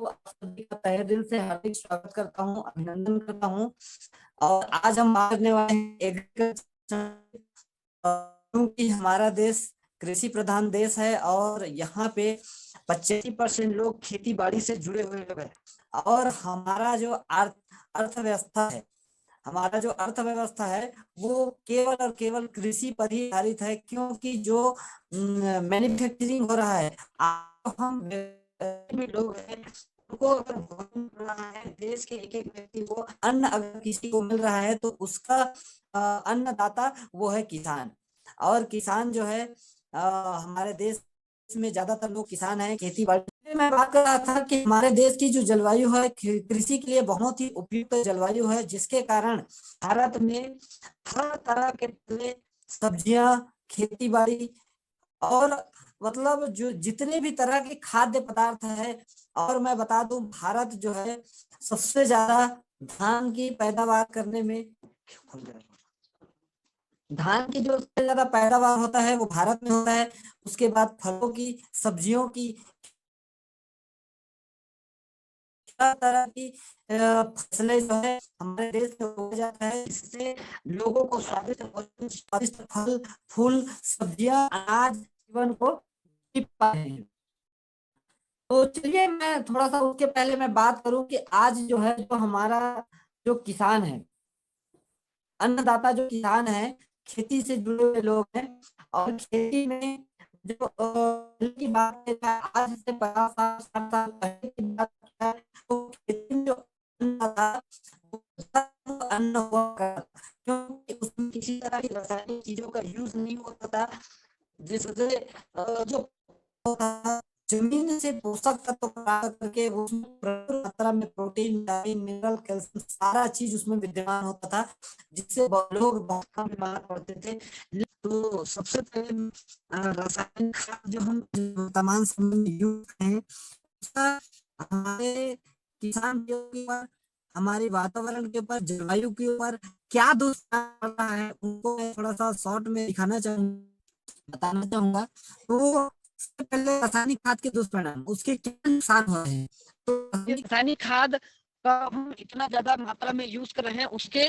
आप सभी का तहे दिल से हार्दिक स्वागत करता हूँ, अभिनंदन करता हूँ। और आज हम बात करने वाले हैं एग्रीकल्चर, क्योंकि हमारा देश कृषि प्रधान देश है और यहाँ पे 85% लोग खेती बाड़ी से जुड़े हुए लोग हैं। और हमारा जो अर्थव्यवस्था है वो केवल और केवल कृषि पर ही आधारित है, क्योंकि जो मैन्युफैक्चरिंग हो रहा है, हम भी लोग हैं, उनको अगर भोजन मिल रहा है, देश के एक एक व्यक्ति को अन्न अगर किसी को मिल रहा है तो उसका अन्नदाता वो है किसान। और किसान जो है हमारे देश में ज्यादातर लोग किसान हैं, खेती बाड़ी। मैं बात कर रहा था कि हमारे देश की जो जलवायु है कृषि के लिए बहुत ही उपयुक्त जलवायु है, जिसके कारण भारत में हर तरह के सब्जियां, खेती बाड़ी और मतलब जो जितने भी तरह के खाद्य पदार्थ है। और मैं बता दूं, भारत जो है सबसे ज्यादा धान की पैदावार करने में, धान की जो सबसे ज्यादा पैदावार होता है वो भारत में होता है। उसके बाद फलों की, सब्जियों की, तरह की फसलें जो है हमारे देश में उगाया जाता है, जिससे लोगों को स्वादिष्ट फल, फूल, सब्जियां, अनाज जीवन को जी पा रहे हैं। तो चलिए मैं थोड़ा सा उसके पहले मैं बात करूं कि आज जो है जो हमारा जो किसान है, अन्नदाता जो किसान है, खेती से जुड़े हुए लोग हैं। और खेती में जो की बात है, आज से 50 साल 60 साल पहले की बात है, तो खेती में जो अन्न था वो अन्न हुआ करता था, क्योंकि उसमें किसी तरह की रासायनिक चीजों का यूज नहीं होता था, जिससे जो जमीन से पोषक तत्व प्राप्त करके उसमें प्रचुर मात्रा में प्रोटीन, विटामिन, मिनरल, कैल्शियम सारा चीज उसमें विद्यमान होता था, जिससे लोग बहुत कम बीमार पड़ते थे। तो सबसे पहले रासायनिक खाद जो हम वर्तमान समय में यूज करें, उसका हमारे किसान के ऊपर, हमारे वातावरण के ऊपर, जलवायु के ऊपर क्या दुष्प्रभाव पड़ रहा है, उनको मैं थोड़ा सा शॉर्ट में बताना चाहूंगा। तो सबसे पहले रासायनिक खाद के दुष्परिणाम, उसके क्या नुकसान हो रहे हैं। तो रासायनिक खाद का हम इतना ज्यादा मात्रा में यूज कर रहे हैं, उसके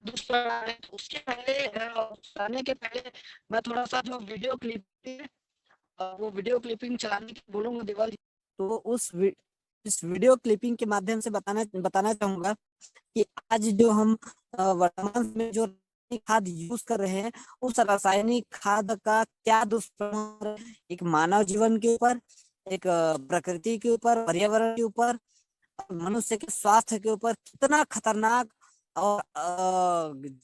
दुष्परिणाम है। तो उसके पहले बताने के पहले मैं थोड़ा सा जो वीडियो क्लिपिंग, वो वीडियो क्लिपिंग चलाने की बोलूंगा देवाल। तो इस वीडियो क्लिपिंग के माध्यम से बताना चाहूंगा कि आज जो हम वर्तमान में जो खाद यूज कर रहे हैं, उस रासायनिक खाद का क्या दुष्प्रभाव एक मानव जीवन के ऊपर, एक प्रकृति के ऊपर, पर्यावरण के ऊपर, मनुष्य के स्वास्थ्य के ऊपर कितना खतरनाक और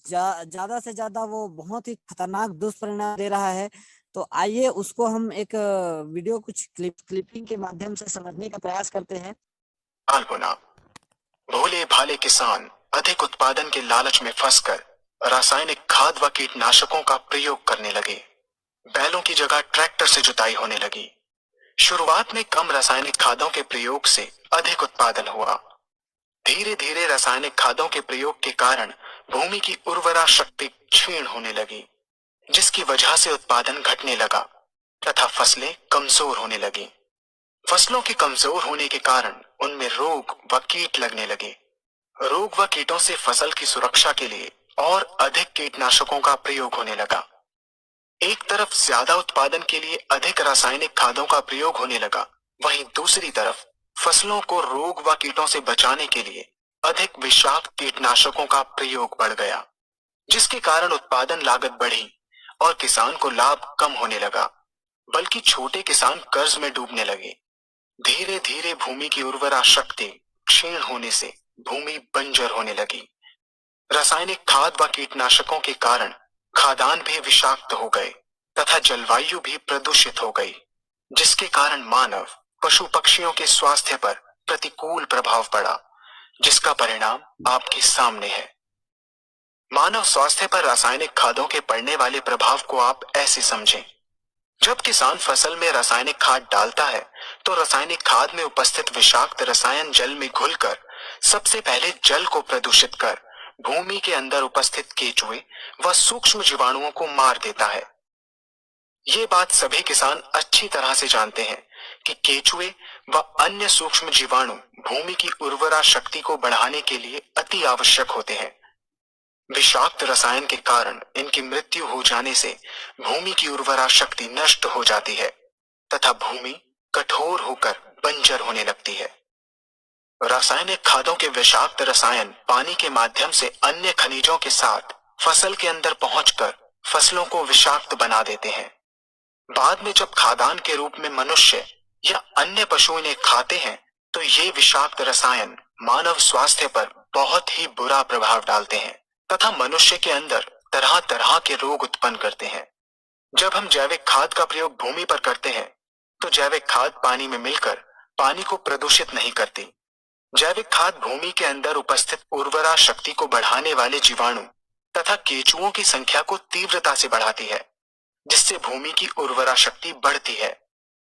ज्यादा से ज्यादा वो बहुत ही खतरनाक दुष्परिणाम दे रहा है। तो आइए उसको हम एक वीडियो कुछ क्लिपिंग के माध्यम से समझने का प्रयास करते हैं। भोले भाले किसान अधिक उत्पादन के लालच में फंसकर रासायनिक खाद व कीटनाशकों का प्रयोग करने लगे। बैलों की जगह ट्रैक्टर से जुताई होने लगी। शुरुआत में कम रासायनिक खादों के प्रयोग से अधिक उत्पादन हुआ। धीरे धीरे रासायनिक खादों के प्रयोग के कारण भूमि की उर्वरा शक्ति क्षीण होने लगी, जिसकी वजह से उत्पादन घटने लगा तथा फसलें कमजोर होने लगी। फसलों के कमजोर होने के कारण उनमें रोग व कीट लगने लगे। रोग व कीटों से फसल की सुरक्षा के लिए और अधिक कीटनाशकों का प्रयोग होने लगा। एक तरफ ज्यादा उत्पादन के लिए अधिक रासायनिक खादों का प्रयोग होने लगा, वहीं दूसरी तरफ फसलों को रोग व कीटों से बचाने के लिए अधिक विषाक्त कीटनाशकों का प्रयोग बढ़ गया, जिसके कारण उत्पादन लागत बढ़ी और किसान को लाभ कम होने लगा, बल्कि छोटे किसान कर्ज में डूबने लगे। धीरे धीरे भूमि की उर्वरा शक्ति क्षीण होने से भूमि बंजर होने लगी। रासायनिक खाद व कीटनाशकों के कारण खाद्यान्न भी विषाक्त हो गए तथा जलवायु भी प्रदूषित हो गई, जिसके कारण मानव, पशु पक्षियों के स्वास्थ्य पर प्रतिकूल प्रभाव पड़ा, जिसका परिणाम आपके सामने है। मानव स्वास्थ्य पर रासायनिक खादों के पड़ने वाले प्रभाव को आप ऐसे समझें। जब किसान फसल में रासायनिक खाद डालता है, तो रासायनिक खाद में उपस्थित विषाक्त रसायन जल में घुलकर सबसे पहले जल को प्रदूषित कर भूमि के अंदर उपस्थित केंचुए व सूक्ष्म जीवाणुओं को मार देता है। ये बात सभी किसान अच्छी तरह से जानते हैं कि केंचुए व अन्य सूक्ष्म जीवाणु भूमि की उर्वरा शक्ति को बढ़ाने के लिए अति आवश्यक होते हैं। विषाक्त रसायन के कारण इनकी मृत्यु हो जाने से भूमि की उर्वरा शक्ति नष्ट हो जाती है तथा भूमि कठोर होकर बंजर होने लगती है। रासायनिक खादों के विषाक्त रसायन पानी के माध्यम से अन्य खनिजों के साथ फसल के अंदर पहुंचकर फसलों को विषाक्त बना देते हैं। बाद में जब खाद्यान्न के रूप में मनुष्य या अन्य पशु इन्हें खाते हैं तो ये विषाक्त रसायन मानव स्वास्थ्य पर बहुत ही बुरा प्रभाव डालते हैं तथा मनुष्य के अंदर तरह तरह के रोग उत्पन्न करते हैं। जब हम जैविक खाद का प्रयोग भूमि पर करते हैं तो जैविक खाद पानी में मिलकर पानी को प्रदूषित नहीं करती। जैविक खाद भूमि के अंदर उपस्थित उर्वरा शक्ति को बढ़ाने वाले जीवाणु तथा केंचुओं की संख्या को तीव्रता से बढ़ाती है, जिससे भूमि की उर्वरा शक्ति बढ़ती है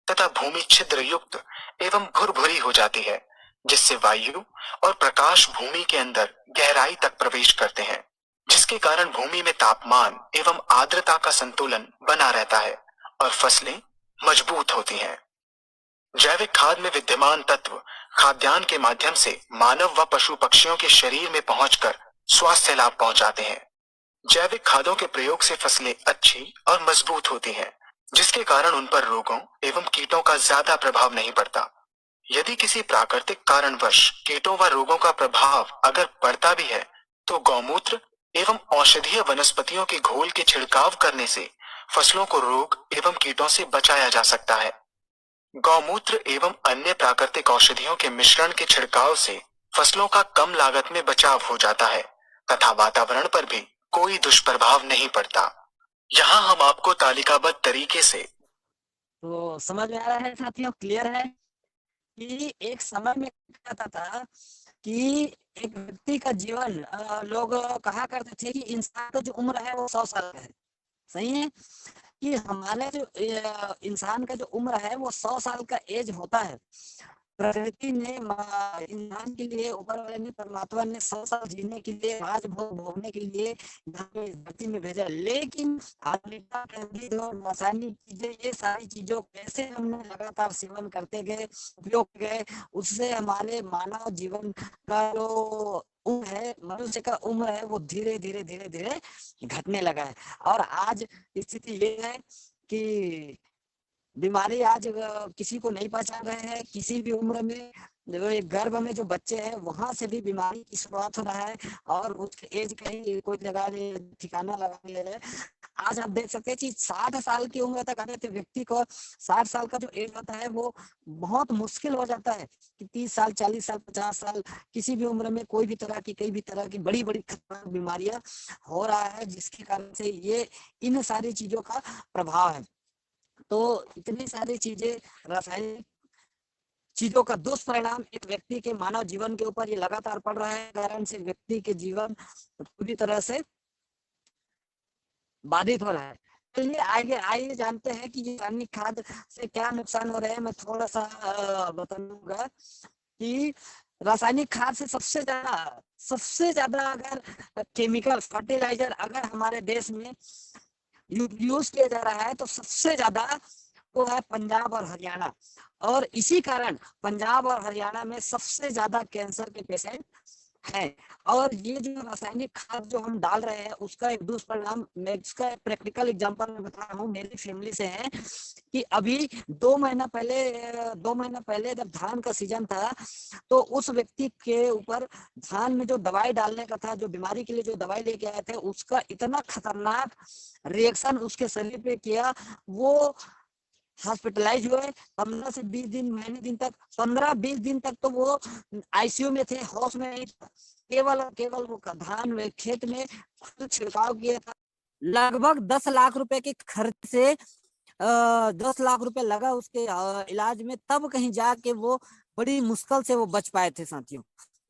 तथा भूमि छिद्र युक्त एवं भुरभुरी हो जाती है, जिससे वायु और प्रकाश भूमि के अंदर गहराई तक प्रवेश करते हैं, जिसके कारण भूमि में तापमान एवं आर्द्रता का संतुलन बना रहता है और फसलें मजबूत होती हैं। जैविक खाद में विद्यमान तत्व खाद्यान्न के माध्यम से मानव व पशु पक्षियों के शरीर में पहुंचकर स्वास्थ्य लाभ पहुंचाते हैं। जैविक खादों के प्रयोग से फसलें अच्छी और मजबूत होती हैं, जिसके कारण उन पर रोगों एवं कीटों का ज्यादा प्रभाव नहीं पड़ता। यदि किसी प्राकृतिक कारणवश कीटों व रोगों का प्रभाव अगर पड़ता भी है तो गौमूत्र एवं औषधीय वनस्पतियों के घोल के छिड़काव करने से फसलों को रोग एवं कीटों से बचाया जा सकता है। गौमूत्र एवं अन्य प्राकृतिक औषधियों के मिश्रण के छिड़काव से फसलों का कम लागत में बचाव हो जाता है तथा वातावरण पर भी कोई दुष्प्रभाव नहीं पड़ता। यहाँ हम आपको तालिकाबद्ध तरीके से तो समझ में आ रहा है साथियों, क्लियर है कि एक समय में कहता था कि एक व्यक्ति का जीवन लोग कहा करते थे कि इंसान का जो उम्र है वो 100 साल का है। सही है कि हमारे जो इंसान का जो उम्र है वो 100 साल का एज होता है। प्रकृति ने इंसान के लिए, ऊपर वाले ने, परमात्मा ने 100 साल जीने के लिए, राजभोग भोगने के लिए धरती में भेजा। लेकिन आधुनिकता के और रासायनिक चीजें, ये सारी चीजों कैसे हमने लगातार सेवन करते गए, उपयोग गए, उससे हमारे मानव जीवन का जो उम्र है, मनुष्य का उम्र है, वो धीरे धीरे धीरे धीरे घटने लगा है। और आज स्थिति ये है कि बीमारी आज किसी को नहीं पहचान रहे हैं। किसी भी उम्र में गर्भ में जो बच्चे हैं वहां से भी बीमारी की शुरुआत हो रहा है और उसके एज का ही कोई ठिकाना लगा ले रहे हैं। आज आप देख सकते हैं कि 60 साल की उम्र तक आने तो व्यक्ति को 60 साल का जो एज होता है वो बहुत मुश्किल हो जाता है कि 30 साल, 40 साल, 50 साल, किसी भी उम्र में कोई भी तरह की, कई भी तरह की बड़ी बड़ी खतरनाक बीमारियां हो रहा है, जिसके कारण से ये इन सारी चीजों का प्रभाव है। तो इतनी सारी चीजें, रासायनिक चीजों का दुष्परिणाम एक व्यक्ति के मानव जीवन के ऊपर ये लगातार पड़ रहा है, कारण से व्यक्ति के जीवन पूरी तरह से बाधित हो रहा है। चलिए आइए जानते हैं कि ये रासायनिक खाद से क्या नुकसान हो रहे हैं। मैं थोड़ा सा बताऊंगा कि रासायनिक खाद से सबसे ज्यादा अगर केमिकल फर्टिलाइजर अगर हमारे देश में यूज किया जा रहा है तो सबसे ज्यादा वो है पंजाब और हरियाणा। और इसी कारण पंजाब और हरियाणा में सबसे ज्यादा कैंसर के पेशेंट हैं। और ये जो रासायनिक खाद जो हम डाल रहे हैं उसका एक दुष्परिणाम, मैं इसका प्रैक्टिकल एग्जांपल में बता रहा हूँ, मेरी फैमिली से है कि अभी 2 महीना पहले जब धान का सीजन था तो उस व्यक्ति के ऊपर धान में जो दवाई डालने का था, जो बीमारी के लिए जो दवाई लेके आए थे, उसका इतना खतरनाक रिएक्शन उसके शरीर पे किया, वो हॉस्पिटलाइज हुए। 15 से 20 दिन, 15-20 दिन तक तो वो आईसीयू में थे, होश में नहीं था। केवल वो धान में खेत में छिड़काव किया था। लगभग 10 लाख रुपए के खर्च से 10 लाख रुपए लगा उसके इलाज में, तब कहीं जाके वो बड़ी मुश्किल से वो बच पाए थे साथियों।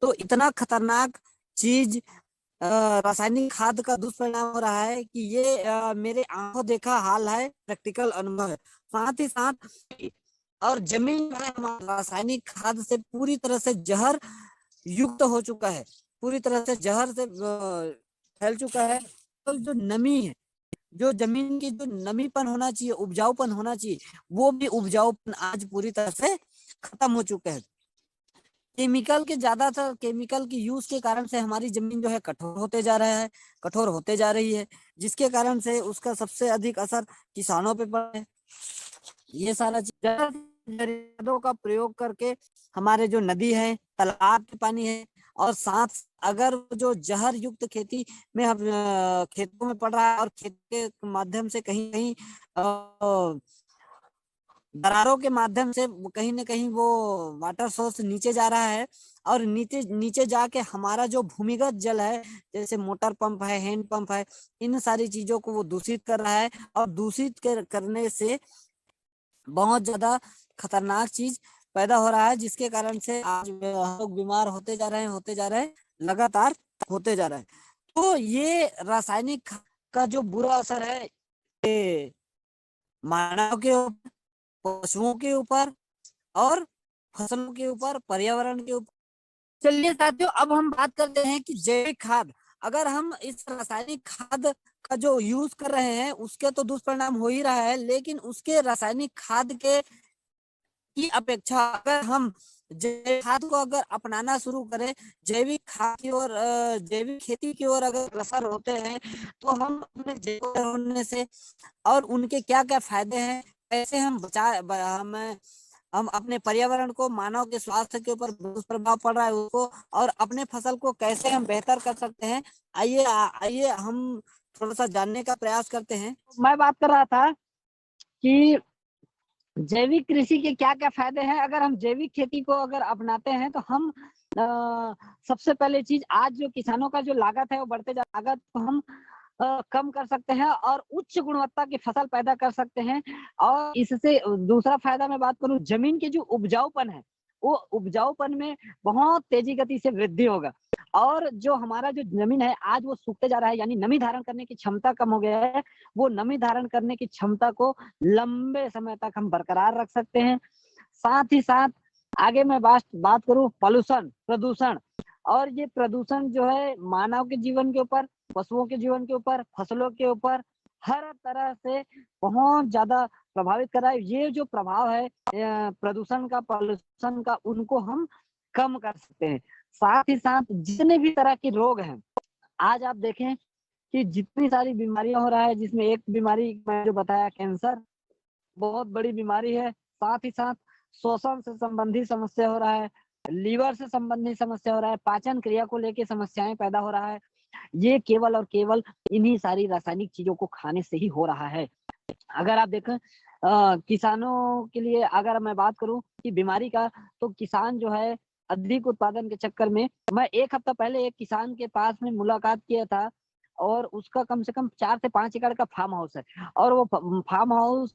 तो इतना खतरनाक चीज रासायनिक खाद का दुष्परिणाम हो रहा है कि ये मेरे आंखों देखा हाल है, प्रैक्टिकल अनुभव है। साथ ही साथ और जमीन है रासायनिक खाद से पूरी तरह से जहर युक्त हो चुका है, पूरी तरह से जहर से फैल चुका है। तो जो नमी है, जो जमीन की जो नमीपन होना चाहिए, उपजाऊपन होना चाहिए, वो भी उपजाऊपन आज पूरी तरह से खत्म हो चुके हैं। ज्यादातर केमिकल की यूज के कारण से हमारी जमीन जो है कठोर होते जा रही है, जिसके कारण से उसका सबसे अधिक असर किसानों पे पड़ा है। ये सारा चीजों का प्रयोग करके हमारे जो नदी है, तालाब के पानी है, और साथ अगर जो जहर युक्त खेती में हम खेतों में पड़ रहा है, और खेत के माध्यम से कहीं कहीं दरारों के माध्यम से कहीं ना कहीं वो वाटर सोर्स नीचे जा रहा है, और नीचे नीचे जाके हमारा जो भूमिगत जल है, जैसे मोटर पंप है, हैंड पंप है, इन सारी चीजों को वो दूषित कर रहा है। और करने से बहुत ज्यादा खतरनाक चीज पैदा हो रहा है, जिसके कारण से आज हम लोग बीमार होते जा रहे हैं, लगातार होते जा रहे हैं। तो ये रासायनिक का जो बुरा असर है, ये मानव के ऊपर, पशुओं के ऊपर, और फसलों के ऊपर, पर्यावरण के ऊपर। चलिए साथियों, अब हम बात करते हैं कि जैविक खाद, अगर हम इस रासायनिक खाद का जो यूज कर रहे हैं उसके तो दुष्परिणाम हो ही रहा है, लेकिन उसके रासायनिक खाद के की अपेक्षा अगर हम जैविक खाद को अगर अपनाना शुरू करें, जैविक खाद की ओर, जैविक खेती की ओर अगर अग्रसर होते हैं, तो हम अपने जैविक होने से और उनके क्या क्या फायदे हैं, कैसे हम हम अपने पर्यावरण को, मानव के स्वास्थ्य के ऊपर दुष्प्रभाव पड़ रहा है उसको, और अपने फसल को कैसे हम बेहतर कर सकते हैं, आइए हम थोड़ा सा जानने का प्रयास करते हैं। मैं बात कर रहा था कि जैविक कृषि के क्या क्या फायदे हैं। अगर हम जैविक खेती को अगर अपनाते हैं, तो हम सबसे पहले चीज, आज जो किसानों का जो लागत है वो बढ़ते जा लागत को हम कम कर सकते हैं, और उच्च गुणवत्ता की फसल पैदा कर सकते हैं। और इससे दूसरा फायदा मैं बात करूं, जमीन के जो उपजाऊपन है, वो उपजाऊपन में बहुत तेजी गति से वृद्धि होगा। और जो हमारा जो जमीन है आज वो सूखते जा रहा है, यानी नमी धारण करने की क्षमता कम हो गया है, वो नमी धारण करने की क्षमता को लंबे समय तक हम बरकरार रख सकते हैं। साथ ही साथ आगे मैं बात करूं प्रदूषण, और ये प्रदूषण जो है मानव के जीवन के ऊपर, पशुओं के जीवन के ऊपर, फसलों के ऊपर, हर तरह से बहुत ज्यादा प्रभावित कर रहा है। ये जो प्रभाव है प्रदूषण का, पॉल्यूशन का, उनको हम कम कर सकते हैं। साथ ही साथ जितने भी तरह के रोग हैं, आज आप देखें कि जितनी सारी बीमारियां हो रहा है, जिसमें एक बीमारी मैं जो बताया, कैंसर, बहुत बड़ी बीमारी है। साथ ही साथ श्वसन से संबंधित समस्या हो रहा है, लीवर से संबंधित समस्या हो रहा है, पाचन क्रिया को लेके समस्याएं पैदा हो रहा है। ये केवल और केवल इन्हीं सारी रासायनिक चीजों को खाने से ही हो रहा है। अगर आप देखें किसानों के लिए अगर मैं बात करूं कि बीमारी का, तो किसान जो है अधिक उत्पादन के चक्कर में, मैं एक हफ्ता पहले एक किसान के पास में मुलाकात किया था, और उसका कम से कम 4 से 5 एकड़ का फार्म हाउस है। और वो फार्म हाउस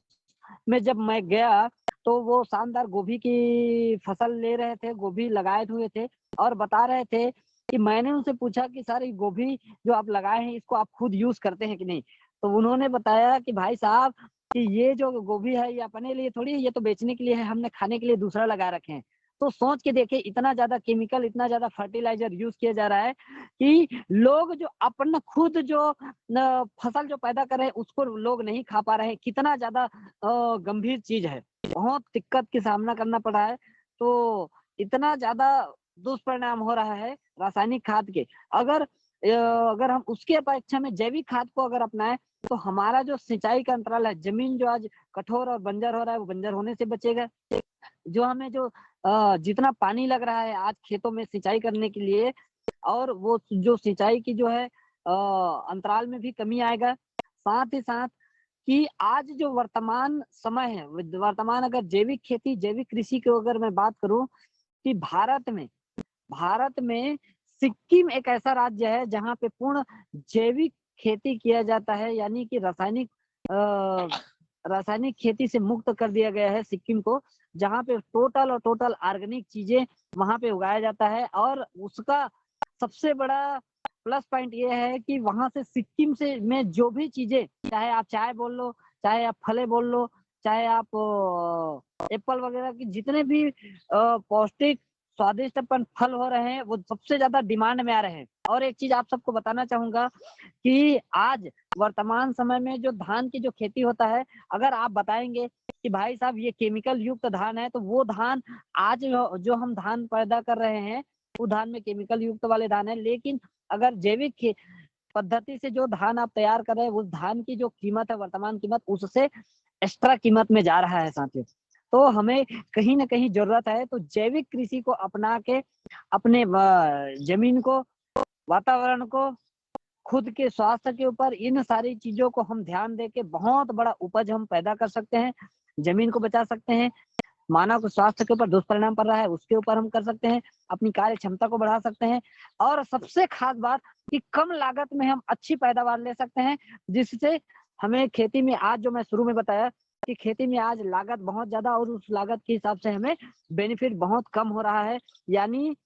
में जब मैं गया, तो वो शानदार गोभी की फसल ले रहे थे, गोभी लगाए हुए थे, और बता रहे थे कि मैंने उनसे पूछा कि सर, ये गोभी जो आप लगाए हैं, इसको आप खुद यूज करते हैं कि नहीं? तो उन्होंने बताया कि भाई साहब, कि ये जो गोभी है ये अपने लिए थोड़ी है, ये तो बेचने के लिए है, हमने खाने के लिए दूसरा लगा रखे हैं। तो सोच के देखिए, इतना ज्यादा केमिकल, इतना ज्यादा फर्टिलाइजर यूज किया जा रहा है कि लोग जो अपना खुद जो फसल जो पैदा कर रहे हैं उसको लोग नहीं खा पा रहे हैं। कितना ज्यादा गंभीर चीज है, बहुत दिक्कत का सामना करना पड़ा है। तो इतना ज्यादा दुष्परिणाम हो रहा है रासायनिक खाद के। अगर हम उसके अपेक्षा में जैविक खाद को अगर अपनाएं, तो हमारा जो सिंचाई का अंतराल है, जमीन जो आज कठोर और बंजर हो रहा है, वो बंजर होने से बचेगा। जो हमें जो जितना पानी लग रहा है आज खेतों में सिंचाई करने के लिए, और वो जो सिंचाई की जो है अंतराल में भी कमी आएगा। साथ ही साथ कि आज जो वर्तमान समय है, वर्तमान अगर जैविक खेती, जैविक कृषि की अगर मैं बात करूं, कि भारत में सिक्किम एक ऐसा राज्य है जहां पे पूर्ण जैविक खेती किया जाता है, यानी कि रासायनिक खेती से मुक्त कर दिया गया है सिक्किम को, जहां पे टोटल ऑर्गेनिक चीजें वहां पे उगाया जाता है। और उसका सबसे बड़ा प्लस पॉइंट ये है कि वहां से सिक्किम से में जो भी चीजें, चाहे आप चाय बोल लो, चाहे आप फले बोल लो, चाहे आप एप्पल वगैरह की जितने भी पौष्टिक स्वादिष्टपन फल हो रहे हैं वो सबसे ज्यादा डिमांड में आ रहे हैं। और एक चीज आप सबको बताना चाहूंगा कि आज वर्तमान समय में जो धान की जो खेती होता है, अगर आप बताएंगे कि भाई साहब ये केमिकल युक्त धान है, तो वो धान आज जो हम धान पैदा कर रहे हैं वो धान में केमिकल युक्त वाले धान है। लेकिन अगर जैविक पद्धति से जो धान आप तैयार कर रहे हैं, उस धान की जो कीमत है, वर्तमान कीमत उससे एक्स्ट्रा कीमत में जा रहा है साथियों। तो हमें कहीं ना कहीं जरूरत है तो जैविक कृषि को अपना के अपने जमीन को, वातावरण को, खुद के स्वास्थ्य के ऊपर, इन सारी चीजों को हम ध्यान दे के बहुत बड़ा उपज हम पैदा कर सकते हैं, जमीन को बचा सकते हैं, मानव के स्वास्थ्य के ऊपर दुष्परिणाम पड़ रहा है उसके ऊपर हम कर सकते हैं, अपनी कार्य क्षमता को बढ़ा सकते हैं, और सबसे खास बात कि कम लागत में हम अच्छी पैदावार ले सकते हैं, जिससे हमें खेती में आज जो मैं शुरू में बताया कि खेती में आज लागत बहुत ज्यादा और उस लागत के हिसाब से हमें बेनिफिट बहुत कम हो रहा है। यानी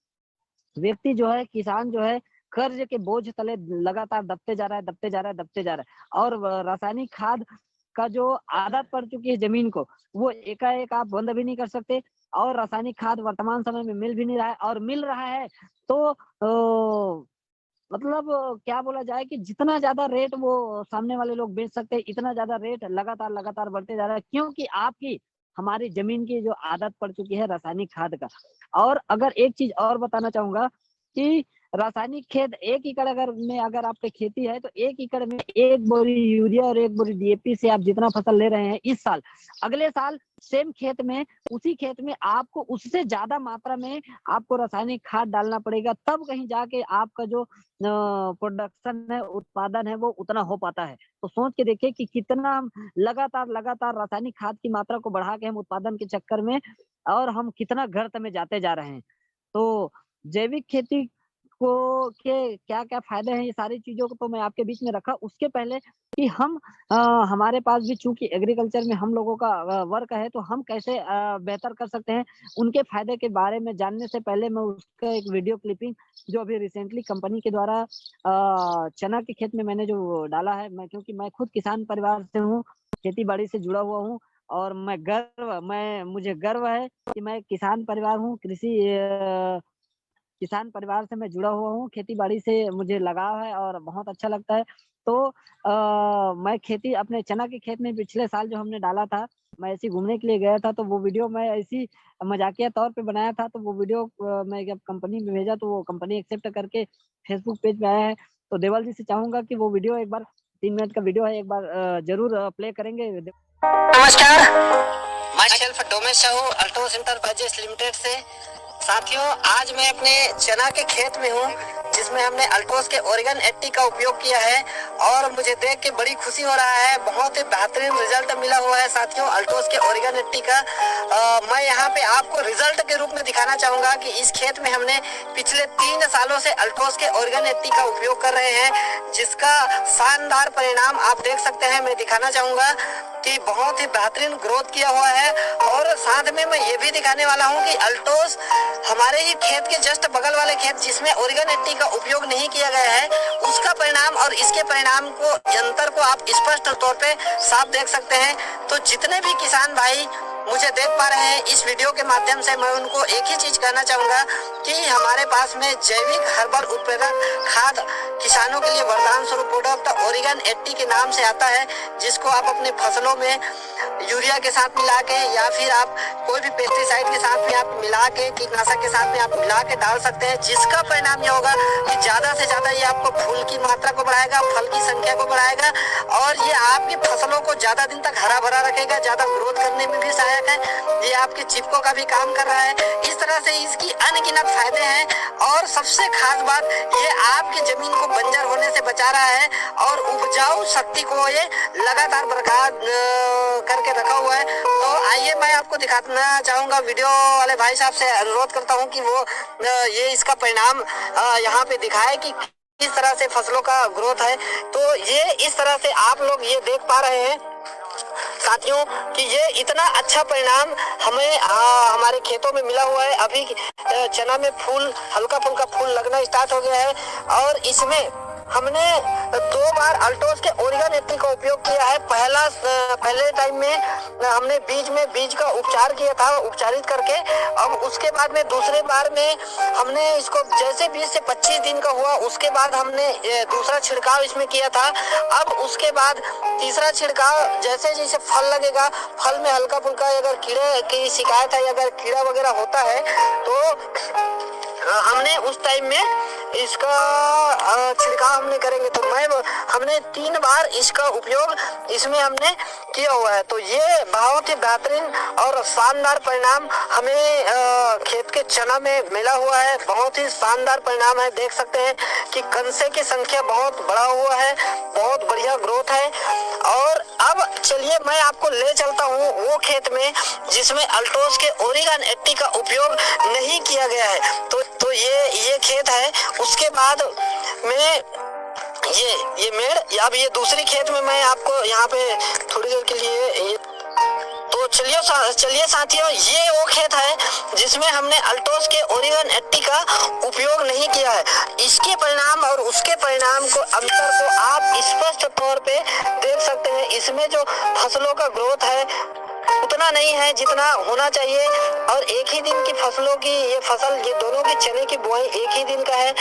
व्यक्ति जो है, किसान जो है, कर्ज के बोझ तले लगातार दबते जा रहा है, दबते जा रहा है, दबते जा रहा है। और रासायनिक खाद का जो आदत पड़ चुकी है जमीन को, वो एकाएक आप बंद भी नहीं कर सकते। और रासायनिक खाद वर्तमान समय में मिल भी नहीं रहा है, और मिल रहा है तो मतलब क्या बोला जाए कि जितना ज्यादा रेट वो सामने वाले लोग बेच सकते हैं, इतना ज्यादा रेट लगातार लगातार बढ़ते जा रहा है, क्योंकि आपकी हमारी जमीन की जो आदत पड़ चुकी है रासायनिक खाद का। और अगर एक चीज और बताना चाहूंगा कि रासायनिक खेत 1 एकड़ अगर आप पे खेती है तो 1 एकड़ में 1 बोरी यूरिया और 1 बोरी डीएपी से आप जितना फसल ले रहे हैं इस साल, अगले साल सेम खेत में, उसी खेत में आपको उससे ज्यादा मात्रा में आपको रासायनिक खाद डालना पड़ेगा, तब कहीं जाके आपका जो प्रोडक्शन है, उत्पादन है, वो उतना हो पाता है। तो सोच के देखिए कि कितना हम लगातार लगातार रासायनिक खाद की मात्रा को बढ़ा के हम उत्पादन के चक्कर में और हम कितना गर्त में जाते जा रहे हैं। तो जैविक खेती को के क्या क्या फायदे हैं, ये सारी चीजों को तो मैं आपके बीच में रखा। उसके पहले कि हम हमारे पास भी चूंकि एग्रीकल्चर में हम लोगों का वर्क है, तो हम कैसे बेहतर कर सकते हैं, उनके फायदे के बारे में जानने से पहले मैं उसका एक वीडियो क्लिपिंग जो अभी रिसेंटली कंपनी के द्वारा चना के खेत में मैंने जो डाला है, मैं क्योंकि मैं खुद किसान परिवार से हूँ, खेती बाड़ी से जुड़ा हुआ हूँ, और मुझे गर्व है कि मैं किसान परिवार हूँ, किसान परिवार से मैं जुड़ा हुआ हूँ, खेती बाड़ी से मुझे लगाव है और बहुत अच्छा लगता है। तो मैं खेती अपने चना के खेत में पिछले साल जो हमने डाला था, मैं ऐसे घूमने के लिए गया था, तो वो वीडियो मैं ऐसी मजाकिया तौर पे बनाया था, तो वो वीडियो मैं जब कंपनी में भेजा तो वो कंपनी एक्सेप्ट करके फेसबुक पेज पे आया है। तो देवल जी से चाहूंगा कि वो वीडियो एक बार, 3 मिनट का वीडियो है, एक बार जरूर प्ले करेंगे। नमस्कार, myself Domesh Sahu, Altos enterprises limited से। साथियों, आज मैं अपने चना के खेत में हूँ, जिसमें हमने अल्टोस के ओरिगन 80 का उपयोग किया है, और मुझे देख के बड़ी खुशी हो रहा है। बहुत ही बेहतरीन रिजल्ट मिला हुआ है साथियों अल्टोस के ओरिगन 80 का। मैं यहाँ पे आपको रिजल्ट के रूप में दिखाना चाहूंगा कि इस खेत में हमने पिछले 3 सालों से अल्टोस के ओरिगन 80 का उपयोग कर रहे हैं, जिसका शानदार परिणाम आप देख सकते हैं। मैं दिखाना चाहूंगा कि बहुत ही बेहतरीन ग्रोथ किया हुआ है, और साथ में मैं ये भी दिखाने वाला हूँ कि अल्टोस हमारे ही खेत के जस्ट बगल वाले खेत जिसमें ओरिगन 80 का उपयोग नहीं किया गया है, उसका परिणाम और इसके परिणाम को, अंतर को आप स्पष्ट तौर पे साफ देख सकते हैं। तो जितने भी किसान भाई मुझे देख पा रहे हैं इस वीडियो के माध्यम से, मैं उनको एक ही चीज कहना चाहूंगा कि हमारे पास में जैविक हर्बल उत्प्रेरक खाद किसानों के लिए वरदान स्वरूप प्रोडक्ट ओरिगन 80 के नाम से आता है, जिसको आप अपने फसलों में यूरिया के साथ मिला के, या फिर आप कोई भी पेस्टिसाइड के साथ में आप मिला के, कीटनाशक के साथ में आप मिला के डाल सकते हैं, जिसका परिणाम ये होगा कि ज्यादा से ज्यादा ये आपको फूल की मात्रा को बढ़ाएगा, फल की संख्या को बढ़ाएगा, और ये आपकी फसलों को ज्यादा दिन तक हरा भरा रखेगा, ज्यादा ग्रोथ करने में भी सहायक है। ये आपके चिपको का भी काम कर रहा है। इस तरह से इसकी अनगिनत फायदे हैं, और सबसे खास बात ये आपकी जमीन को बंजर होने से बचा रहा है, और उपजाऊ शक्ति को ये लगातार बरकरार करके रखा हुआ है। तो आइए मैं आपको दिखाना चाहूंगा, वीडियो वाले भाई साहब से अनुरोध करता हूं कि वो ये इसका परिणाम यहाँ पे दिखाए कि किस तरह से फसलों का ग्रोथ है। तो ये इस तरह से आप लोग ये देख पा रहे हैं साथियों कि ये इतना अच्छा परिणाम हमें हमारे खेतों में मिला हुआ है। अभी चना में फूल, हल्का फुल्का फूल लगना स्टार्ट हो गया है, और इसमें हमने 2 बार अल्टोस के ओरिगन 80 का उपयोग किया है। पहले टाइम में हमने बीज का उपचार किया था, उपचारित करके। अब उसके बाद में दूसरे बार में हमने इसको जैसे 20 से 25 दिन का हुआ, उसके बाद हमने दूसरा छिड़काव इसमें किया था। अब उसके बाद तीसरा छिड़काव, जैसे जैसे फल लगेगा, फल में हल्का फुल्का अगर कीड़े की शिकायत है, अगर कीड़ा वगैरह होता है तो हमने उस टाइम में इसका छिड़काव हमने करेंगे। तो हमने 3 बार इसका उपयोग इसमें हमने किया हुआ है। तो ये बहुत ही बेहतरीन और शानदार परिणाम हमें खेत के चना में मिला हुआ है। बहुत ही शानदार परिणाम है। देख सकते हैं कि कंसे की संख्या बहुत बढ़ा हुआ है, बहुत बढ़िया ग्रोथ है। और अब चलिए मैं आपको ले चलता हूँ वो खेत में जिसमें अल्टोस के ओरिगन 80 का उपयोग नहीं किया गया है। तो ये खेत है। उसके बाद में ये मेड़, अब ये दूसरी खेत में मैं आपको यहाँ पे थोड़ी देर के लिए तो चलिए साथियों, ये वो खेत है जिसमें हमने अल्टोस के ओरिगन 80 का उपयोग नहीं किया है। इसके परिणाम और उसके परिणाम को अंतर को आप स्पष्ट तौर पे देख सकते हैं। इसमें जो फसलों का ग्रोथ है उतना नहीं है जितना होना चाहिए। और एक ही दिन की फसलों की ये दोनों की चने की बुआई एक ही दिन का है